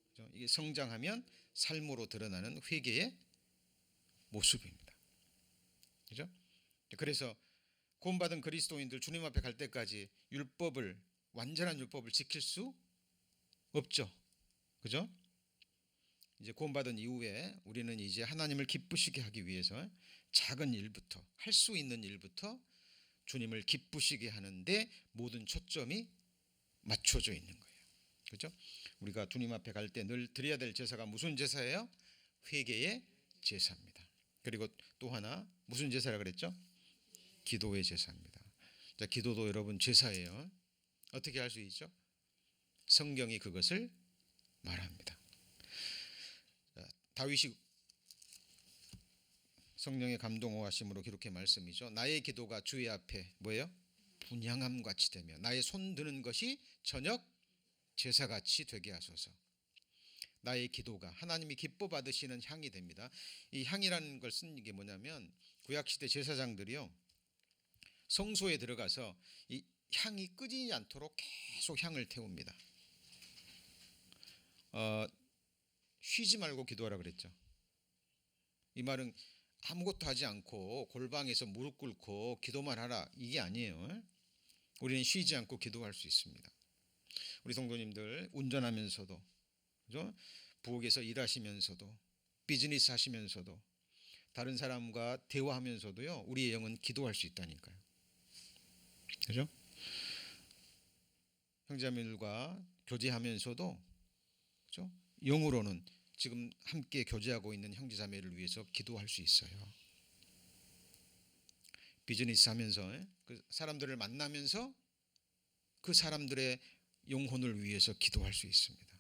그죠? 이게 성장하면 삶으로 드러나는 회개의 모습입니다. 그죠? 그래서 구원받은 그리스도인들 주님 앞에 갈 때까지 완전한 율법을 지킬 수 없죠. 그죠? 이제 구원받은 이후에 우리는 이제 하나님을 기쁘시게 하기 위해서 작은 일부터, 할 수 있는 일부터 주님을 기쁘시게 하는데 모든 초점이 맞춰져 있는 거예요. 그렇죠? 우리가 주님 앞에 갈 때 늘 드려야 될 제사가 무슨 제사예요? 회개의 제사입니다. 그리고 또 하나 무슨 제사라 그랬죠? 기도의 제사입니다. 자, 기도도 여러분 제사예요. 어떻게 할 수 있죠? 성경이 그것을 말합니다. 자, 다윗이 성령의 감동하심으로 기록한 말씀이죠. 나의 기도가 주의 앞에 뭐예요? 분향함 같이 되며 나의 손 드는 것이 저녁 제사같이 되게 하소서. 나의 기도가 하나님이 기뻐 받으시는 향이 됩니다. 이 향이라는 걸 쓴 게 뭐냐면 구약시대 제사장들이요, 성소에 들어가서 이 향이 끄지지 않도록 계속 향을 태웁니다. 쉬지 말고 기도하라 그랬죠. 이 말은 아무것도 하지 않고 골방에서 무릎 꿇고 기도만 하라, 이게 아니에요. 우리는 쉬지 않고 기도할 수 있습니다. 우리 성도님들 운전하면서도, 그죠? 부엌에서 일하시면서도, 비즈니스 하시면서도, 다른 사람과 대화하면서도요, 우리의 영은 기도할 수 있다니까요. 그죠? 형제자매들과 교제하면서도, 그죠? 영으로는 지금 함께 교제하고 있는 형제자매를 위해서 기도할 수 있어요. 비즈니스 하면서 그 사람들을 만나면서 그 사람들의 영혼을 위해서 기도할 수 있습니다.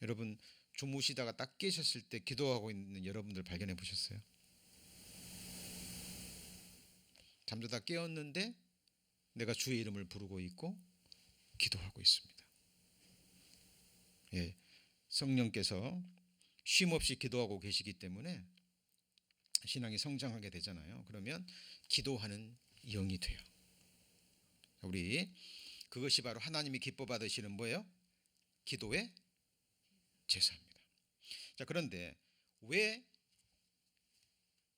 여러분, 주무시다가 딱 깨셨을 때 기도하고 있는 여러분들 발견해 보셨어요? 잠자다 깨었는데 내가 주의 이름을 부르고 있고 기도하고 있습니다. 예, 성령께서 쉼없이 기도하고 계시기 때문에 신앙이 성장하게 되잖아요. 그러면 기도하는 영이 돼요. 우리 그것이 바로 하나님이 기뻐 받으시는 뭐예요? 기도의 제사입니다. 자, 그런데 왜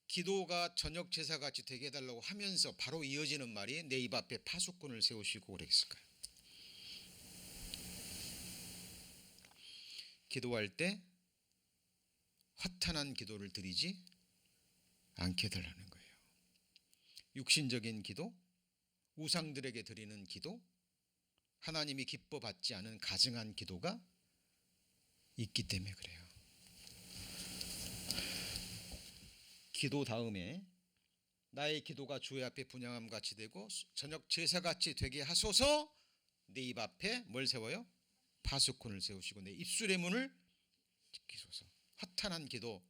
기도가 저녁 제사같이 되게 해달라고 하면서 바로 이어지는 말이 내 입 앞에 파수꾼을 세우시고 그랬을까요? 기도할 때 허탄한 기도를 드리지 않게 해달라는 거예요. 육신적인 기도, 우상들에게 드리는 기도, 하나님이 기뻐 받지 않은 가증한 기도가 있기 때문에 그래요. 기도 다음에 나의 기도가 주의 앞에 분향함 같이 되고 저녁 제사같이 되게 하소서. 내 입 앞에 뭘 세워요? 파수꾼을 세우시고 내 입술의 문을 지키소서. 허탄한 기도,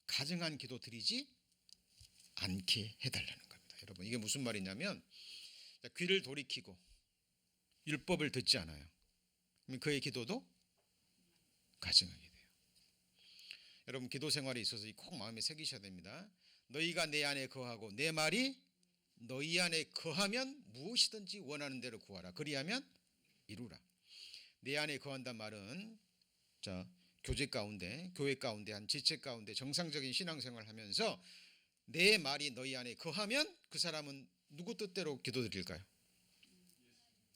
가증한 기도 드리지 않게 해달라는 겁니다. 여러분, 이게 무슨 말이냐면 귀를 돌이키고 율법을 듣지 않아요. 그럼 그의 기도도 가증하게 돼요. 여러분, 기도 생활에 있어서 꼭 마음에 새기셔야 됩니다. 너희가 내 안에 거하고 내 말이 너희 안에 거하면 무엇이든지 원하는 대로 구하라. 그리하면 이루라. 내 안에 거한단 말은 교제 가운데, 교회 가운데, 한 지체 가운데 정상적인 신앙생활을 하면서 내 말이 너희 안에 거하면 그 사람은 누구 뜻대로 기도드릴까요?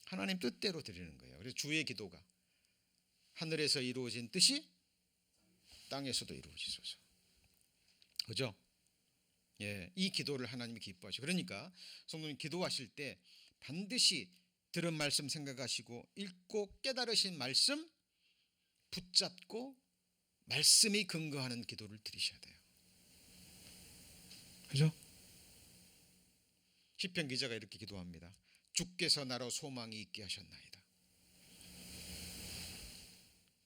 하나님 뜻대로 드리는 거예요. 그래서 주의 기도가 하늘에서 이루어진 뜻이 땅에서도 이루어지소서. 그죠? 예, 이 기도를 하나님이 기뻐하시고, 그러니까 성도님 기도하실 때 반드시 들은 말씀 생각하시고 읽고 깨달으신 말씀 붙잡고 말씀이 근거하는 기도를 드리셔야 돼요. 그죠? 시편 기자가 이렇게 기도합니다. 주께서 나로 소망이 있게 하셨나이다.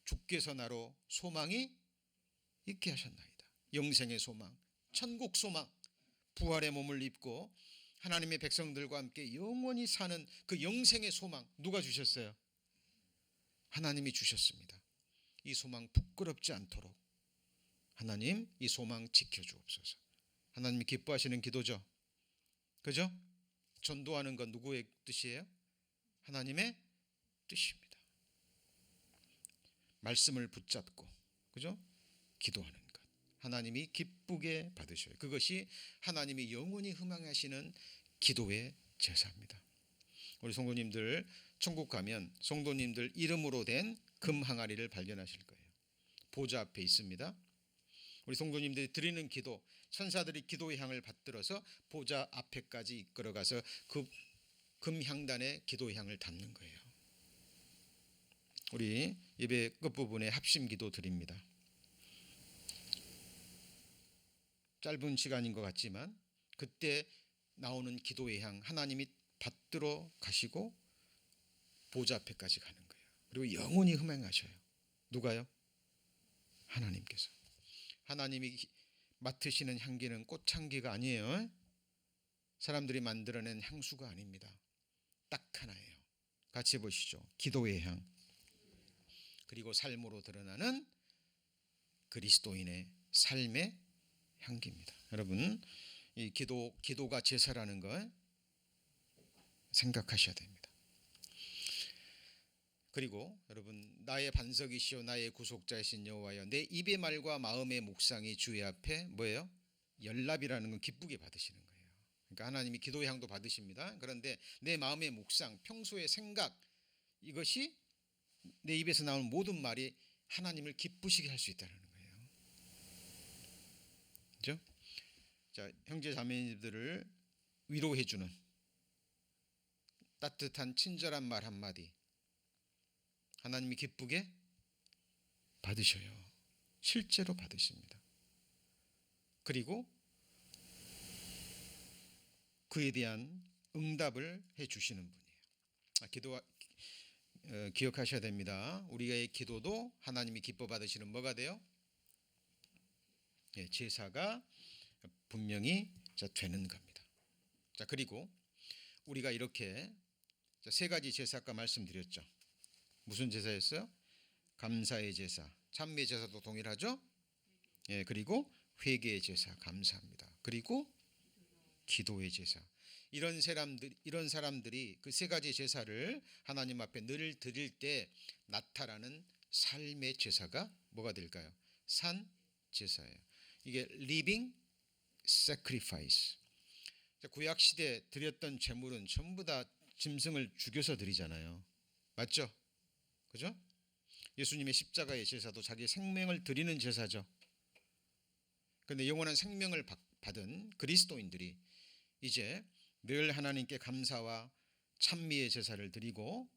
주께서 나로 소망이 있게 하셨나이다. 영생의 소망, 천국 소망, 부활의 몸을 입고 하나님의 백성들과 함께 영원히 사는 그 영생의 소망 누가 주셨어요? 하나님이 주셨습니다. 이 소망 부끄럽지 않도록 하나님 이 소망 지켜주옵소서. 하나님이 기뻐하시는 기도죠. 그죠? 전도하는 건 누구의 뜻이에요? 하나님의 뜻입니다. 말씀을 붙잡고, 그죠? 기도하는 것. 하나님이 기쁘게 받으셔요. 그것이 하나님이 영원히 희망하시는 기도의 제사입니다. 우리 성도님들 천국 가면 성도님들 이름으로 된 금 항아리를 발견하실 거예요. 보좌 앞에 있습니다. 우리 성도님들이 드리는 기도, 천사들이 기도의 향을 받들어서 보좌 앞에까지 이끌어가서 그 금향단에 기도의 향을 담는 거예요. 우리 예배 끝부분에 합심 기도 드립니다. 짧은 시간인 것 같지만 그때 나오는 기도의 향 하나님이 받들어 가시고 보좌 앞에까지 가는 거예요. 그리고 영원히 흠행하셔요. 누가요? 하나님께서. 하나님이 맡으시는 향기는 꽃향기가 아니에요. 사람들이 만들어낸 향수가 아닙니다. 딱 하나예요. 같이 보시죠. 기도의 향. 그리고 삶으로 드러나는 그리스도인의 삶의 향기입니다. 여러분, 이 기도가 제사라는 걸 생각하셔야 됩니다. 그리고 여러분, 나의 반석이시오 나의 구속자이신 여호와여, 내 입의 말과 마음의 묵상이 주의 앞에 뭐예요? 연락이라는 건 기쁘게 받으시는 거예요. 그러니까 하나님이 기도의 향도 받으십니다. 그런데 내 마음의 묵상, 평소의 생각, 이것이 내 입에서 나오는 모든 말이 하나님을 기쁘시게 할 수 있다는 거예요. 그렇죠? 자, 형제 자매님들을 위로해주는 따뜻한 친절한 말 한마디 하나님이 기쁘게 받으셔요. 실제로 받으십니다. 그리고 그에 대한 응답을 해주시는 분이에요. 기억하셔야 됩니다. 우리의 기도도 하나님이 기뻐 받으시는 뭐가 돼요? 예, 제사가 분명히 되는 겁니다. 자, 그리고 우리가 이렇게 세 가지 제사 아까 말씀드렸죠. 무슨 제사였어요? 감사의 제사, 찬미의 제사도 동일하죠? 예, 그리고 회개의 제사, 감사합니다. 그리고 기도의 제사. 이런 사람들이 그 세 가지 제사를 하나님 앞에 늘 드릴 때 나타나는 삶의 제사가 뭐가 될까요? 산 제사예요. 이게 living sacrifice. 구약 시대 드렸던 제물은 전부 다 짐승을 죽여서 드리잖아요. 맞죠? 그죠? 예수님의 십자가의 제사도 자기의 생명을 드리는 제사죠. 그런데 영원한 생명을 받은 그리스도인들이 이제 늘 하나님께 감사와 찬미의 제사를 드리고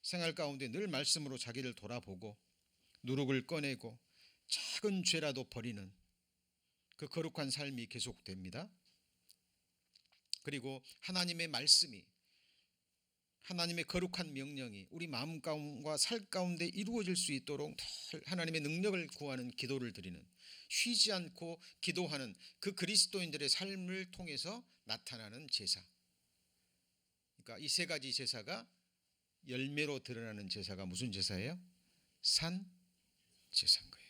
생활 가운데 늘 말씀으로 자기를 돌아보고 누룩을 꺼내고 작은 죄라도 버리는 그 거룩한 삶이 계속됩니다. 그리고 하나님의 말씀이 하나님의 거룩한 명령이 우리 마음 가운데와 살 가운데 이루어질 수 있도록 늘 하나님의 능력을 구하는 기도를 드리는, 쉬지 않고 기도하는 그 그리스도인들의 삶을 통해서 나타나는 제사. 그러니까 이 세 가지 제사가 열매로 드러나는 제사가 무슨 제사예요? 산 제사인 거예요.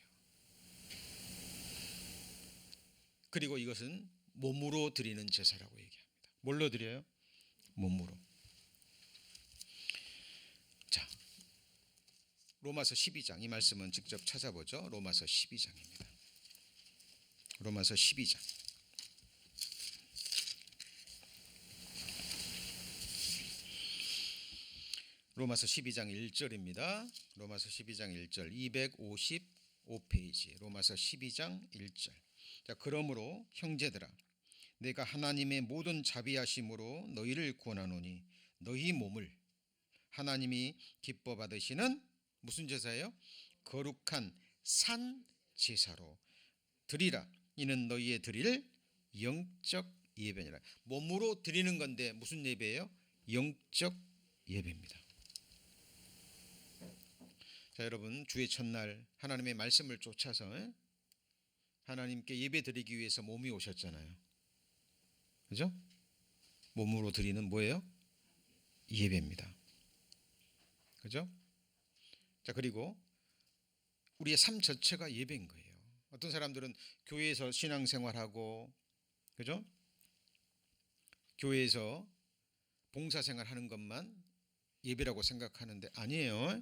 그리고 이것은 몸으로 드리는 제사라고 얘기합니다. 뭘로 드려요? 몸으로. 자, 로마서 12장, 이 말씀은 직접 찾아보죠. 로마서 12장입니다. 로마서 12장. 로마서 12장 1절입니다. 로마서 12장 1절 255페이지 로마서 12장 1절. 자, 그러므로 형제들아 내가 하나님의 모든 자비하심으로 너희를 구원하노니 너희 몸을 하나님이 기뻐 받으시는 무슨 제사예요? 거룩한 산 제사로 드리라. 이는 너희의 드릴 영적 예배니라. 몸으로 드리는 건데 무슨 예배예요? 영적 예배입니다. 자, 여러분, 주의 첫날 하나님의 말씀을 쫓아서 하나님께 예배 드리기 위해서 몸이 오셨잖아요. 그죠? 몸으로 드리는 뭐예요? 예배입니다. 그죠? 자, 그리고 우리의 삶 자체가 예배인 거예요. 어떤 사람들은 교회에서 신앙생활하고, 그죠? 교회에서 봉사생활하는 것만 예배라고 생각하는데 아니에요.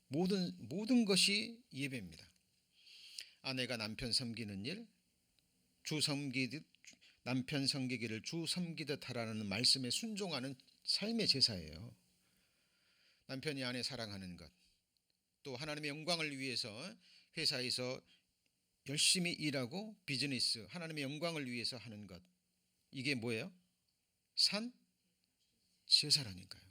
모든 것이 예배입니다. 아내가 남편 섬기는 일, 주 섬기듯 남편 섬기기를 주 섬기듯 하라는 말씀에 순종하는 삶의 제사예요. 남편이 아내 사랑하는 것, 또 하나님의 영광을 위해서 회사에서 열심히 일하고 비즈니스, 하나님의 영광을 위해서 하는 것, 이게 뭐예요? 산 제사라니까요.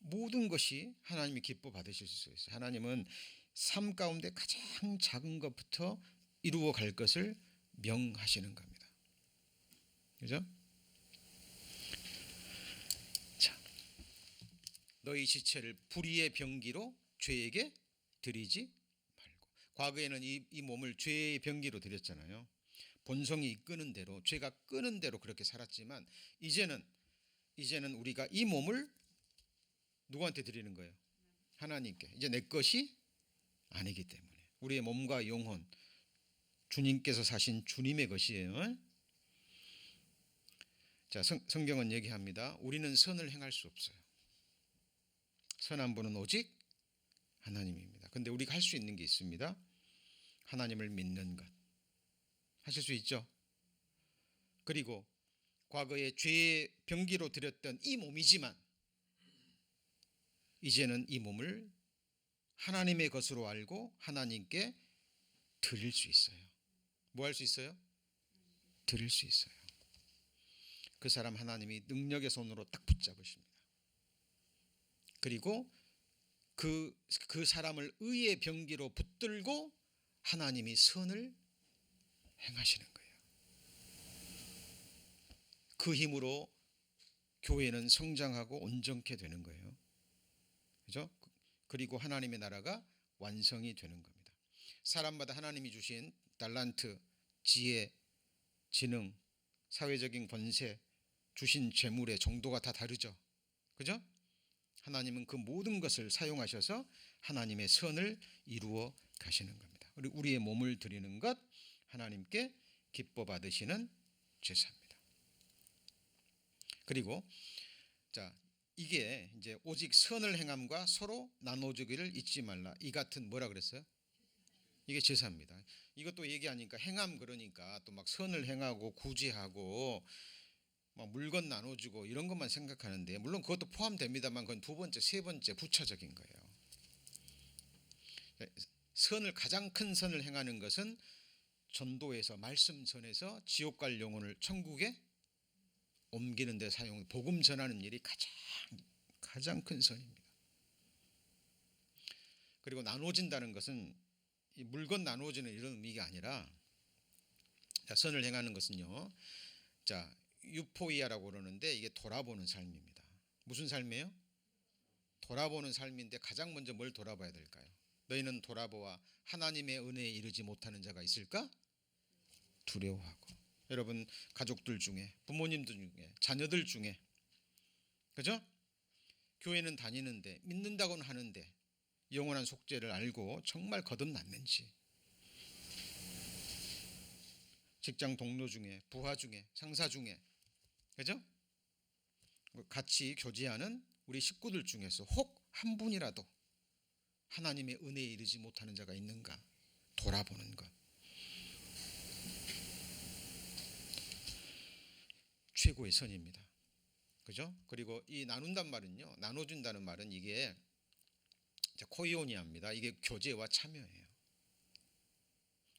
모든 것이 하나님이 기뻐 받으실 수 있어요. 하나님은 삶 가운데 가장 작은 것부터 이루어 갈 것을 명하시는 겁니다. 그죠? 자, 너희 지체를 불의의 병기로 죄에게 드리지 말고. 과거에는 이 몸을 죄의 병기로 드렸잖아요. 본성이 이끄는 대로, 죄가 끄는 대로 그렇게 살았지만 이제는 우리가 이 몸을 누구한테 드리는 거예요? 하나님께. 이제 내 것이 아니기 때문에 우리의 몸과 영혼 주님께서 사신 주님의 것이에요. 자, 성경은 얘기합니다. 우리는 선을 행할 수 없어요. 선한 분은 오직 하나님입니다. 근데 우리가 할 수 있는 게 있습니다. 하나님을 믿는 것. 하실 수 있죠? 그리고 과거에 죄의 병기로 드렸던 이 몸이지만 이제는 이 몸을 하나님의 것으로 알고 하나님께 드릴 수 있어요. 뭐 할 수 있어요? 드릴 수 있어요. 그 사람 하나님이 능력의 손으로 딱 붙잡으십니다. 그리고 그 사람을 의의 병기로 붙들고 하나님이 선을 행하시는 거예요. 그 힘으로 교회는 성장하고 온전케 되는 거예요. 그죠? 그리고 하나님의 나라가 완성이 되는 겁니다. 사람마다 하나님이 주신 달란트, 지혜, 지능, 사회적인 권세, 주신 재물의 정도가 다 다르죠. 그죠? 하나님은 그 모든 것을 사용하셔서 하나님의 선을 이루어 가시는 겁니다. 우리의 몸을 드리는 것, 하나님께 기뻐 받으시는 제사입니다. 그리고 자, 이게 이제 오직 선을 행함과 서로 나눠주기를 잊지 말라. 이 같은 뭐라 그랬어요? 이게 제사입니다. 이것도 얘기하니까 행함 그러니까 또 막 선을 행하고 구제하고 막 물건 나눠주고 이런 것만 생각하는데 물론 그것도 포함됩니다만 그건 두 번째, 세 번째 부차적인 거예요. 선을 가장 큰 선을 행하는 것은 전도에서 말씀 전해서 지옥 갈 영혼을 천국에 옮기는 데 사용, 복음 전하는 일이 가장 큰 선입니다. 그리고 나눠진다는 것은 이 물건 나눠지는 이런 의미가 아니라, 자, 선을 행하는 것은요, 자, 유포이아라고 그러는데 이게 돌아보는 삶입니다. 무슨 삶이에요? 돌아보는 삶인데 가장 먼저 뭘 돌아봐야 될까요? 너희는 돌아보아 하나님의 은혜에 이르지 못하는 자가 있을까? 두려워하고. 여러분 가족들 중에, 부모님들 중에, 자녀들 중에, 그죠? 교회는 다니는데, 믿는다고는 하는데 영원한 속죄를 알고 정말 거듭났는지, 직장 동료 중에, 부하 중에, 상사 중에, 그죠? 같이 교제하는 우리 식구들 중에서 혹 한 분이라도 하나님의 은혜에 이르지 못하는 자가 있는가 돌아보는 것. 최고의 선입니다. 그죠? 그리고 이 나눈단 말은요, 나눠준다는 말은 이게 코이오니아입니다. 이게 교제와 참여예요.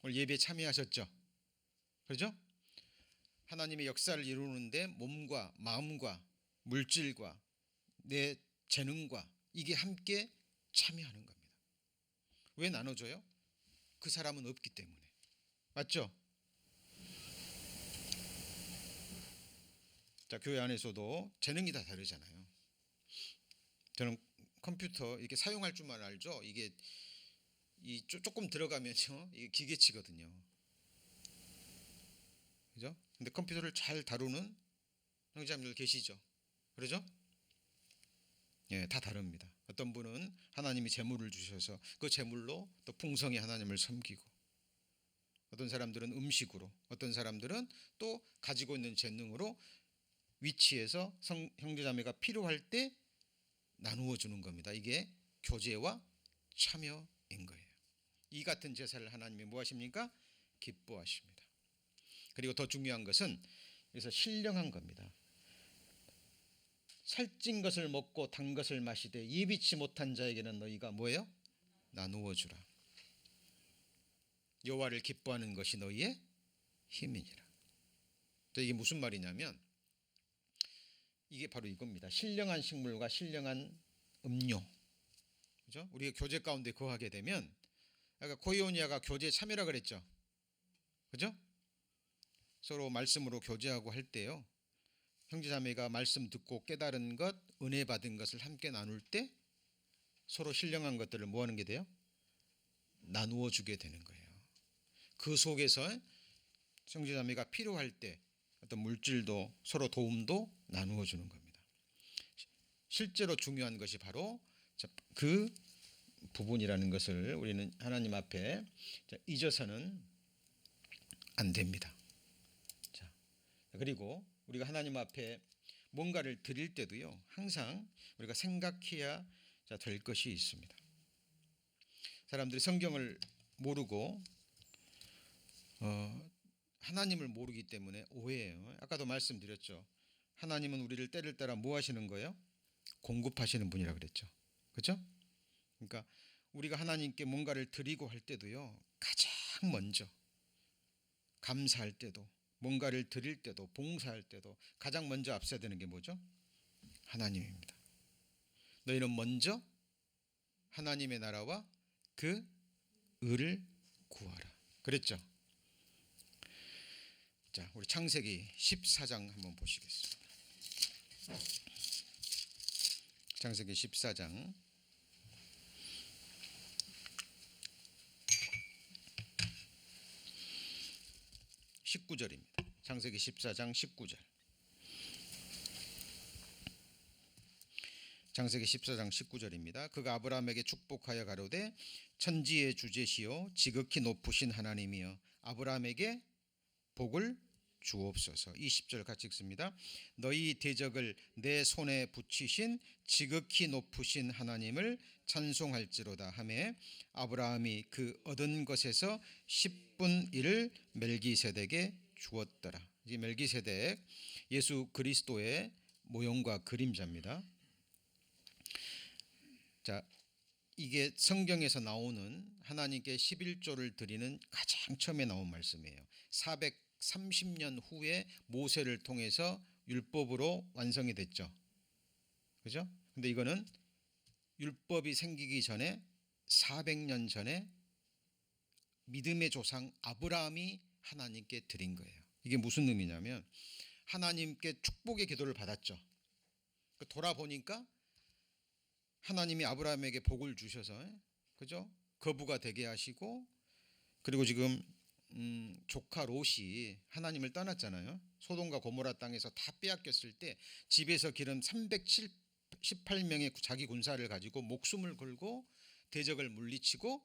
오늘 예배 참여하셨죠? 그죠? 하나님의 역사를 이루는데 몸과 마음과 물질과 내 재능과 이게 함께 참여하는 겁니다. 왜 나눠줘요? 그 사람은 없기 때문에. 맞죠? 자, 교회 안에서도 재능이 다 다르잖아요. 저는 컴퓨터 이렇게 사용할 줄만 알죠. 이게 조금 들어가면요, 이게 기계치거든요. 그죠? 근데 컴퓨터를 잘 다루는 형제자매들 계시죠? 그러죠? 예, 다 다릅니다. 어떤 분은 하나님이 재물을 주셔서 그 재물로 또 풍성히 하나님을 섬기고, 어떤 사람들은 음식으로, 어떤 사람들은 또 가지고 있는 재능으로 위치해서 형제자매가 필요할 때 나누어 주는 겁니다. 이게 교제와 참여인 거예요. 이 같은 제사를 하나님이 뭐 하십니까? 기뻐하십니다. 그리고 더 중요한 것은 그래서 신령한 겁니다. 살찐 것을 먹고 단 것을 마시되 예비치 못한 자에게는 너희가 뭐예요? 나누어 주라. 여호와를 기뻐하는 것이 너희의 힘이니라. 이게 무슨 말이냐면 이게 바로 이겁니다. 신령한 식물과 신령한 음료. 그죠? 우리가 교제 가운데 거하게 되면, 아까 코이오니아가 교제에 참여라 그랬죠. 그죠? 서로 말씀으로 교제하고 할 때요, 형제자매가 말씀 듣고 깨달은 것, 은혜 받은 것을 함께 나눌 때 서로 신령한 것들을 뭐 하는 게 돼요? 나누어 주게 되는 거예요. 그 속에서 형제자매가 필요할 때 어떤 물질도 서로 도움도 나누어 주는 겁니다. 실제로 중요한 것이 바로 그 부분이라는 것을 우리는 하나님 앞에 잊어서는 안 됩니다. 자, 그리고 우리가 하나님 앞에 뭔가를 드릴 때도요, 항상 우리가 생각해야 될 것이 있습니다. 사람들이 성경을 모르고 하나님을 모르기 때문에 오해해요. 아까도 말씀드렸죠. 하나님은 우리를 때를 따라 뭐 하시는 거예요? 공급하시는 분이라 그랬죠. 그렇죠? 그러니까 우리가 하나님께 뭔가를 드리고 할 때도요, 가장 먼저 감사할 때도, 뭔가를 드릴 때도, 봉사할 때도 가장 먼저 앞서야 되는 게 뭐죠? 하나님입니다. 너희는 먼저 하나님의 나라와 그 의를 구하라. 그랬죠? 자, 우리 창세기 14장 한번 보시겠습니다. 창세기 14장 19절입니다. 창세기 14장 19절. 창세기 14장 19절입니다. 그가 아브라함에게 축복하여 가로되 천지의 주제시요 지극히 높으신 하나님이여 아브라함에게 복을 주옵소서. 20절 같이 읽습니다. 너희 대적을 내 손에 붙이신 지극히 높으신 하나님을 찬송할지로다 하매 아브라함이 그 얻은 것에서 10분 1을 멜기세덱에 주었더라. 이 멜기세덱 예수 그리스도의 모형과 그림자입니다. 자, 이게 성경에서 나오는 하나님께 11조를 드리는 가장 처음에 나온 말씀이에요. 430년 후에 모세를 통해서 율법으로 완성이 됐죠. 그죠? 근데 이거는 율법이 생기기 전에 400년 전에 믿음의 조상 아브라함이 하나님께 드린 거예요. 이게 무슨 의미냐면 하나님께 축복의 기도를 받았죠. 돌아보니까 하나님이 아브라함에게 복을 주셔서, 그죠? 거부가 되게 하시고, 그리고 지금 조카 롯이 하나님을 떠났잖아요. 소돔과 고모라 땅에서 다 빼앗겼을 때 집에서 기른 318명의 자기 군사를 가지고 목숨을 걸고 대적을 물리치고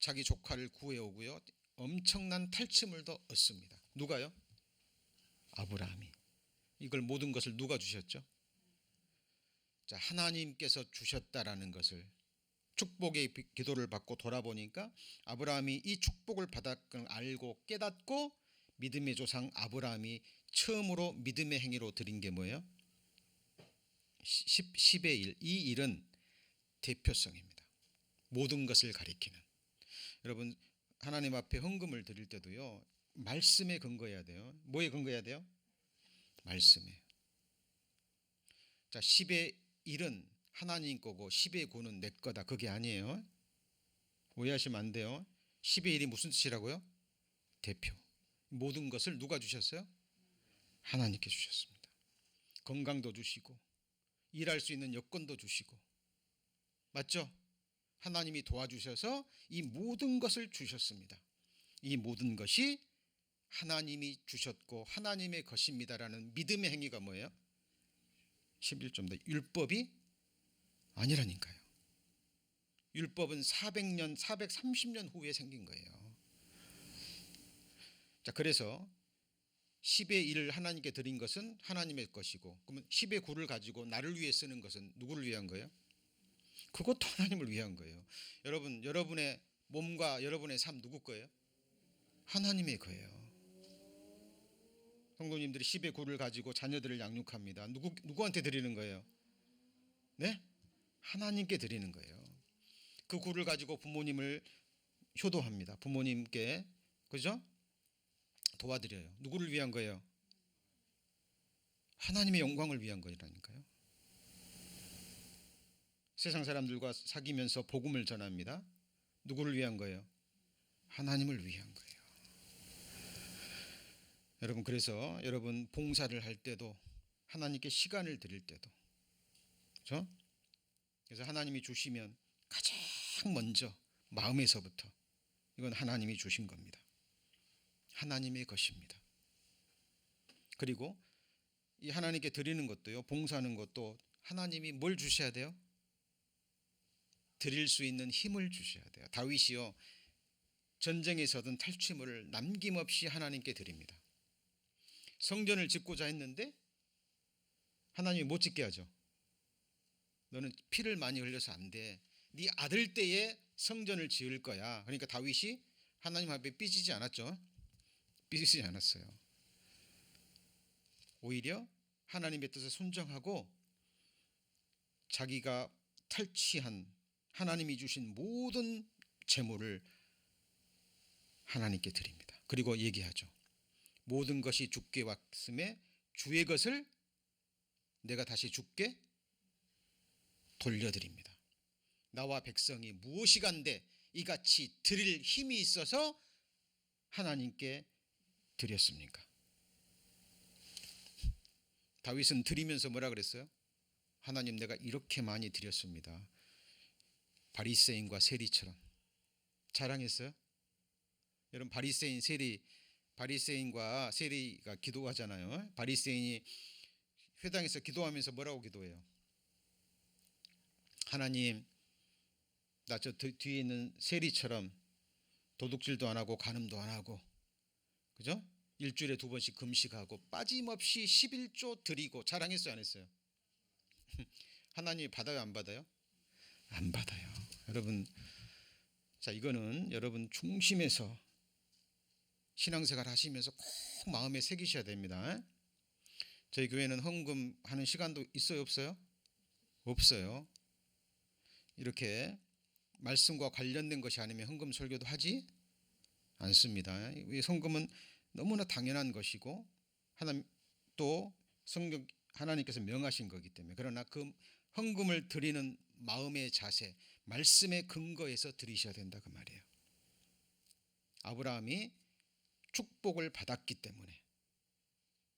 자기 조카를 구해오고요. 엄청난 탈취물도 얻습니다. 누가요? 아브라함이. 이걸 모든 것을 누가 주셨죠? 자, 하나님께서 주셨다라는 것을, 축복의 기도를 받고 돌아보니까 아브라함이 이 축복을 받았던 걸 알고 깨닫고 믿음의 조상 아브라함이 처음으로 믿음의 행위로 드린 게 뭐예요? 10의 1. 이 일은 대표성입니다. 모든 것을 가리키는. 여러분, 하나님 앞에 헌금을 드릴 때도요, 말씀에 근거해야 돼요. 뭐에 근거해야 돼요? 말씀에. 자, 10의 1은 하나님 거고 10의 9는 내 거다. 그게 아니에요. 오해하시면 안 돼요. 10의 1이 무슨 뜻이라고요? 대표. 모든 것을 누가 주셨어요? 하나님께 주셨습니다. 건강도 주시고 일할 수 있는 여건도 주시고, 맞죠? 하나님이 도와주셔서 이 모든 것을 주셨습니다. 이 모든 것이 하나님이 주셨고 하나님의 것입니다라는 믿음의 행위가 뭐예요? 11점. 율법이 아니라니까요. 율법은 400년, 430년 후에 생긴 거예요. 자, 그래서 10의 1을 하나님께 드린 것은 하나님의 것이고, 그러면 10의 9를 가지고 나를 위해 쓰는 것은 누구를 위한 거예요? 그것도 하나님을 위한 거예요. 여러분, 여러분의 몸과 여러분의 삶 누구 거예요? 하나님의 거예요. 성도님들이 10의 9를 가지고 자녀들을 양육합니다. 누구한테 드리는 거예요? 네? 하나님께 드리는 거예요. 그 9를 가지고 부모님을 효도합니다. 부모님께, 그죠? 도와드려요. 누구를 위한 거예요? 하나님의 영광을 위한 거라니까요. 세상 사람들과 사귀면서 복음을 전합니다. 누구를 위한 거예요? 하나님을 위한 거예요. 여러분, 그래서 여러분 봉사를 할 때도, 하나님께 시간을 드릴 때도, 그렇죠? 그래서 하나님이 주시면 가장 먼저 마음에서부터 이건 하나님이 주신 겁니다. 하나님의 것입니다. 그리고 이 하나님께 드리는 것도요, 봉사하는 것도 하나님이 뭘 주셔야 돼요? 드릴 수 있는 힘을 주셔야 돼요. 다윗이요, 전쟁에서 얻은 탈취물을 남김없이 하나님께 드립니다. 성전을 짓고자 했는데 하나님이 못 짓게 하죠. 너는 피를 많이 흘려서 안 돼. 네 아들 때에 성전을 지을 거야. 그러니까 다윗이 하나님 앞에 삐지지 않았죠. 삐지지 않았어요. 오히려 하나님의 뜻에 순종하고 자기가 탈취한, 하나님이 주신 모든 재물을 하나님께 드립니다. 그리고 얘기하죠. 모든 것이 주께 왔음에 주의 것을 내가 다시 주께 돌려드립니다. 나와 백성이 무엇이 간데 이같이 드릴 힘이 있어서 하나님께 드렸습니까? 다윗은 드리면서 뭐라 그랬어요? 하나님, 내가 이렇게 많이 드렸습니다. 바리새인과 세리처럼. 자랑했어요? 여러분, 바리새인과 세리가 기도하잖아요. 바리새인이 회당에서 기도하면서 뭐라고 기도해요? 하나님, 나 저 뒤에 있는 세리처럼 도둑질도 안 하고 간음도 안 하고, 그죠? 일주일에 2번씩 금식하고 빠짐없이 11조 드리고. 자랑했어요, 안 했어요? 하나님이 받아요, 안 받아요? 안 받아요. 여러분, 자, 이거는 여러분 중심에서 신앙생활 하시면서 꼭 마음에 새기셔야 됩니다. 저희 교회는 헌금하는 시간도 있어요, 없어요? 없어요. 이렇게 말씀과 관련된 것이 아니면 헌금 설교도 하지 않습니다. 이 헌금은 너무나 당연한 것이고 하나님 또 성경 하나님께서 명하신 거기 때문에. 그러나 그 헌금을 드리는 마음의 자세, 말씀의 근거에서 드리셔야 된다, 그 말이에요. 아브라함이 축복을 받았기 때문에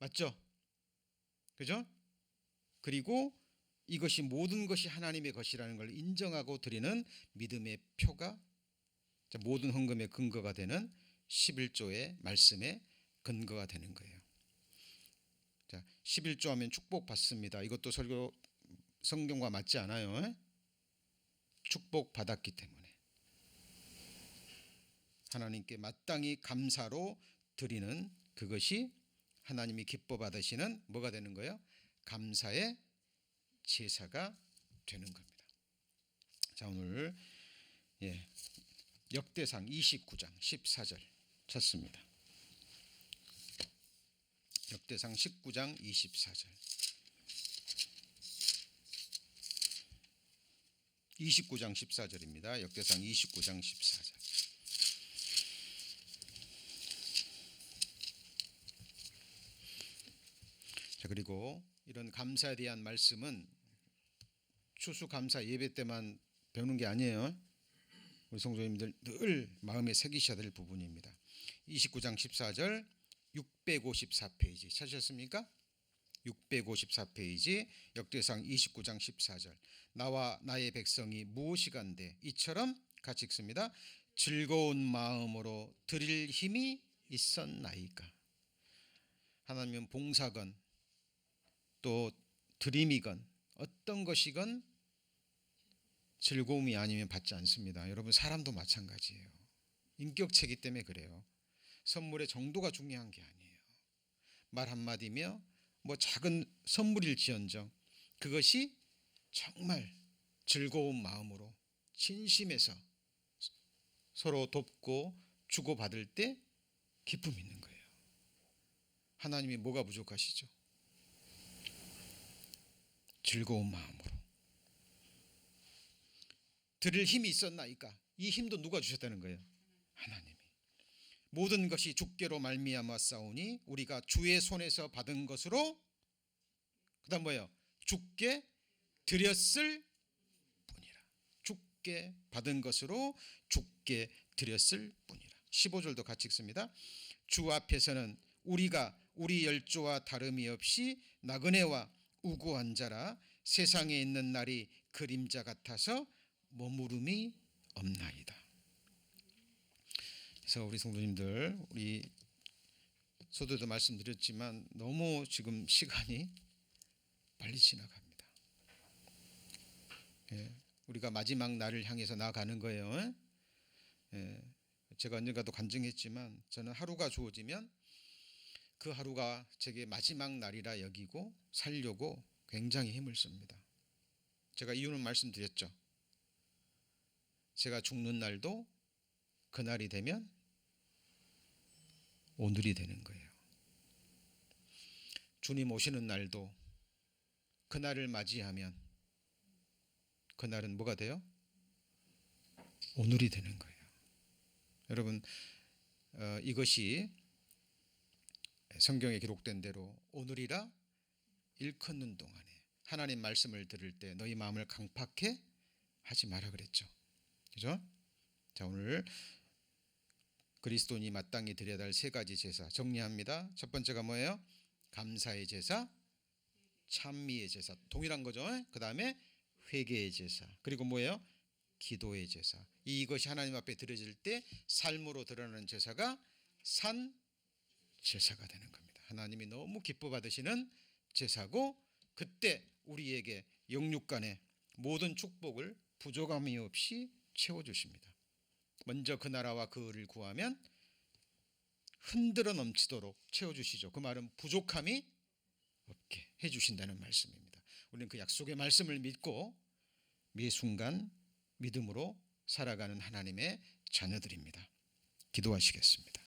맞죠? 그죠? 그리고 이것이 모든 것이 하나님의 것이라는 걸 인정하고 드리는 믿음의 표가 모든 헌금의 근거가 되는 11조의 말씀의 근거가 되는 거예요. 자, 11조 하면 축복 받습니다. 이것도 설교 성경과 맞지 않아요. 축복 받았기 때문에 하나님께 마땅히 감사로 드리는 그것이 하나님이 기뻐 받으시는 뭐가 되는 거예요? 감사의 제사가 되는 겁니다. 자, 오늘 역대상 29장 14절 찾습니다. 역대상 19장 24절. 29장 14절입니다. 역대상 29장 14절. 자, 그리고 이런 감사에 대한 말씀은 추수감사 예배 때만 배우는 게 아니에요. 우리 성도님들 늘 마음에 새기셔야 될 부분입니다. 29장 14절 654페이지 찾으셨습니까? 654페이지 역대상 29장 14절. 나와 나의 백성이 무엇이간데 이처럼 같이 읽습니다. 즐거운 마음으로 드릴 힘이 있었나이까. 하나님은 봉사건 또 드림이건 어떤 것이건 즐거움이 아니면 받지 않습니다. 여러분 사람도 마찬가지예요. 인격체이기 때문에 그래요. 선물의 정도가 중요한 게 아니에요. 말 한마디며 뭐 작은 선물일지언정 그것이 정말 즐거운 마음으로 진심에서 서로 돕고 주고받을 때 기쁨이 있는 거예요. 하나님이 뭐가 부족하시죠? 즐거운 마음으로 드릴 힘이 있었나이까. 이 힘도 누가 주셨다는 거예요? 하나님이. 모든 것이 주께로 말미암아 싸우니 우리가 주의 손에서 받은 것으로 그다음 뭐예요? 주께 드렸을 뿐이라. 주께 받은 것으로 주께 드렸을 뿐이라. 15절도 같이 읽습니다. 주 앞에서는 우리가 우리 열조와 다름이 없이 나그네와 우고한 자라. 세상에 있는 날이 그림자 같아서 머무름이 없나이다. 그래서 우리 성도님들, 우리 소도도 말씀드렸지만 너무 지금 시간이 빨리 지나갑니다. 우리가 마지막 날을 향해서 나아가는 거예요. 제가 언젠가도 간증했지만 저는 하루가 주어지면 그 하루가 제게 마지막 날이라 여기고 살려고 굉장히 힘을 씁니다. 제가 이유는 말씀드렸죠. 제가 죽는 날도 그날이 되면 오늘이 되는 거예요. 주님 오시는 날도 그날을 맞이하면 그날은 뭐가 돼요? 오늘이 되는 거예요. 여러분 이것이 성경에 기록된 대로 오늘이라 일컫는 동안에 하나님 말씀을 들을 때 너희 마음을 강팍해 하지 마라 그랬죠. 그죠? 자, 오늘 그리스도인이 마땅히 드려야 할 세 가지 제사 정리합니다. 첫 번째가 뭐예요? 감사의 제사, 찬미의 제사, 동일한 거죠. 그 다음에 회개의 제사, 그리고 뭐예요? 기도의 제사. 이것이 하나님 앞에 드려질 때 삶으로 드러나는 제사가 산 제사가 되는 겁니다. 하나님이 너무 기뻐 받으시는 제사고 그때 우리에게 영육간의 모든 축복을 부족함이 없이 채워주십니다. 먼저 그 나라와 그 의를 구하면 흔들어 넘치도록 채워주시죠. 그 말은 부족함이 없게 해주신다는 말씀입니다. 우리는 그 약속의 말씀을 믿고 매 순간 믿음으로 살아가는 하나님의 자녀들입니다. 기도하시겠습니다.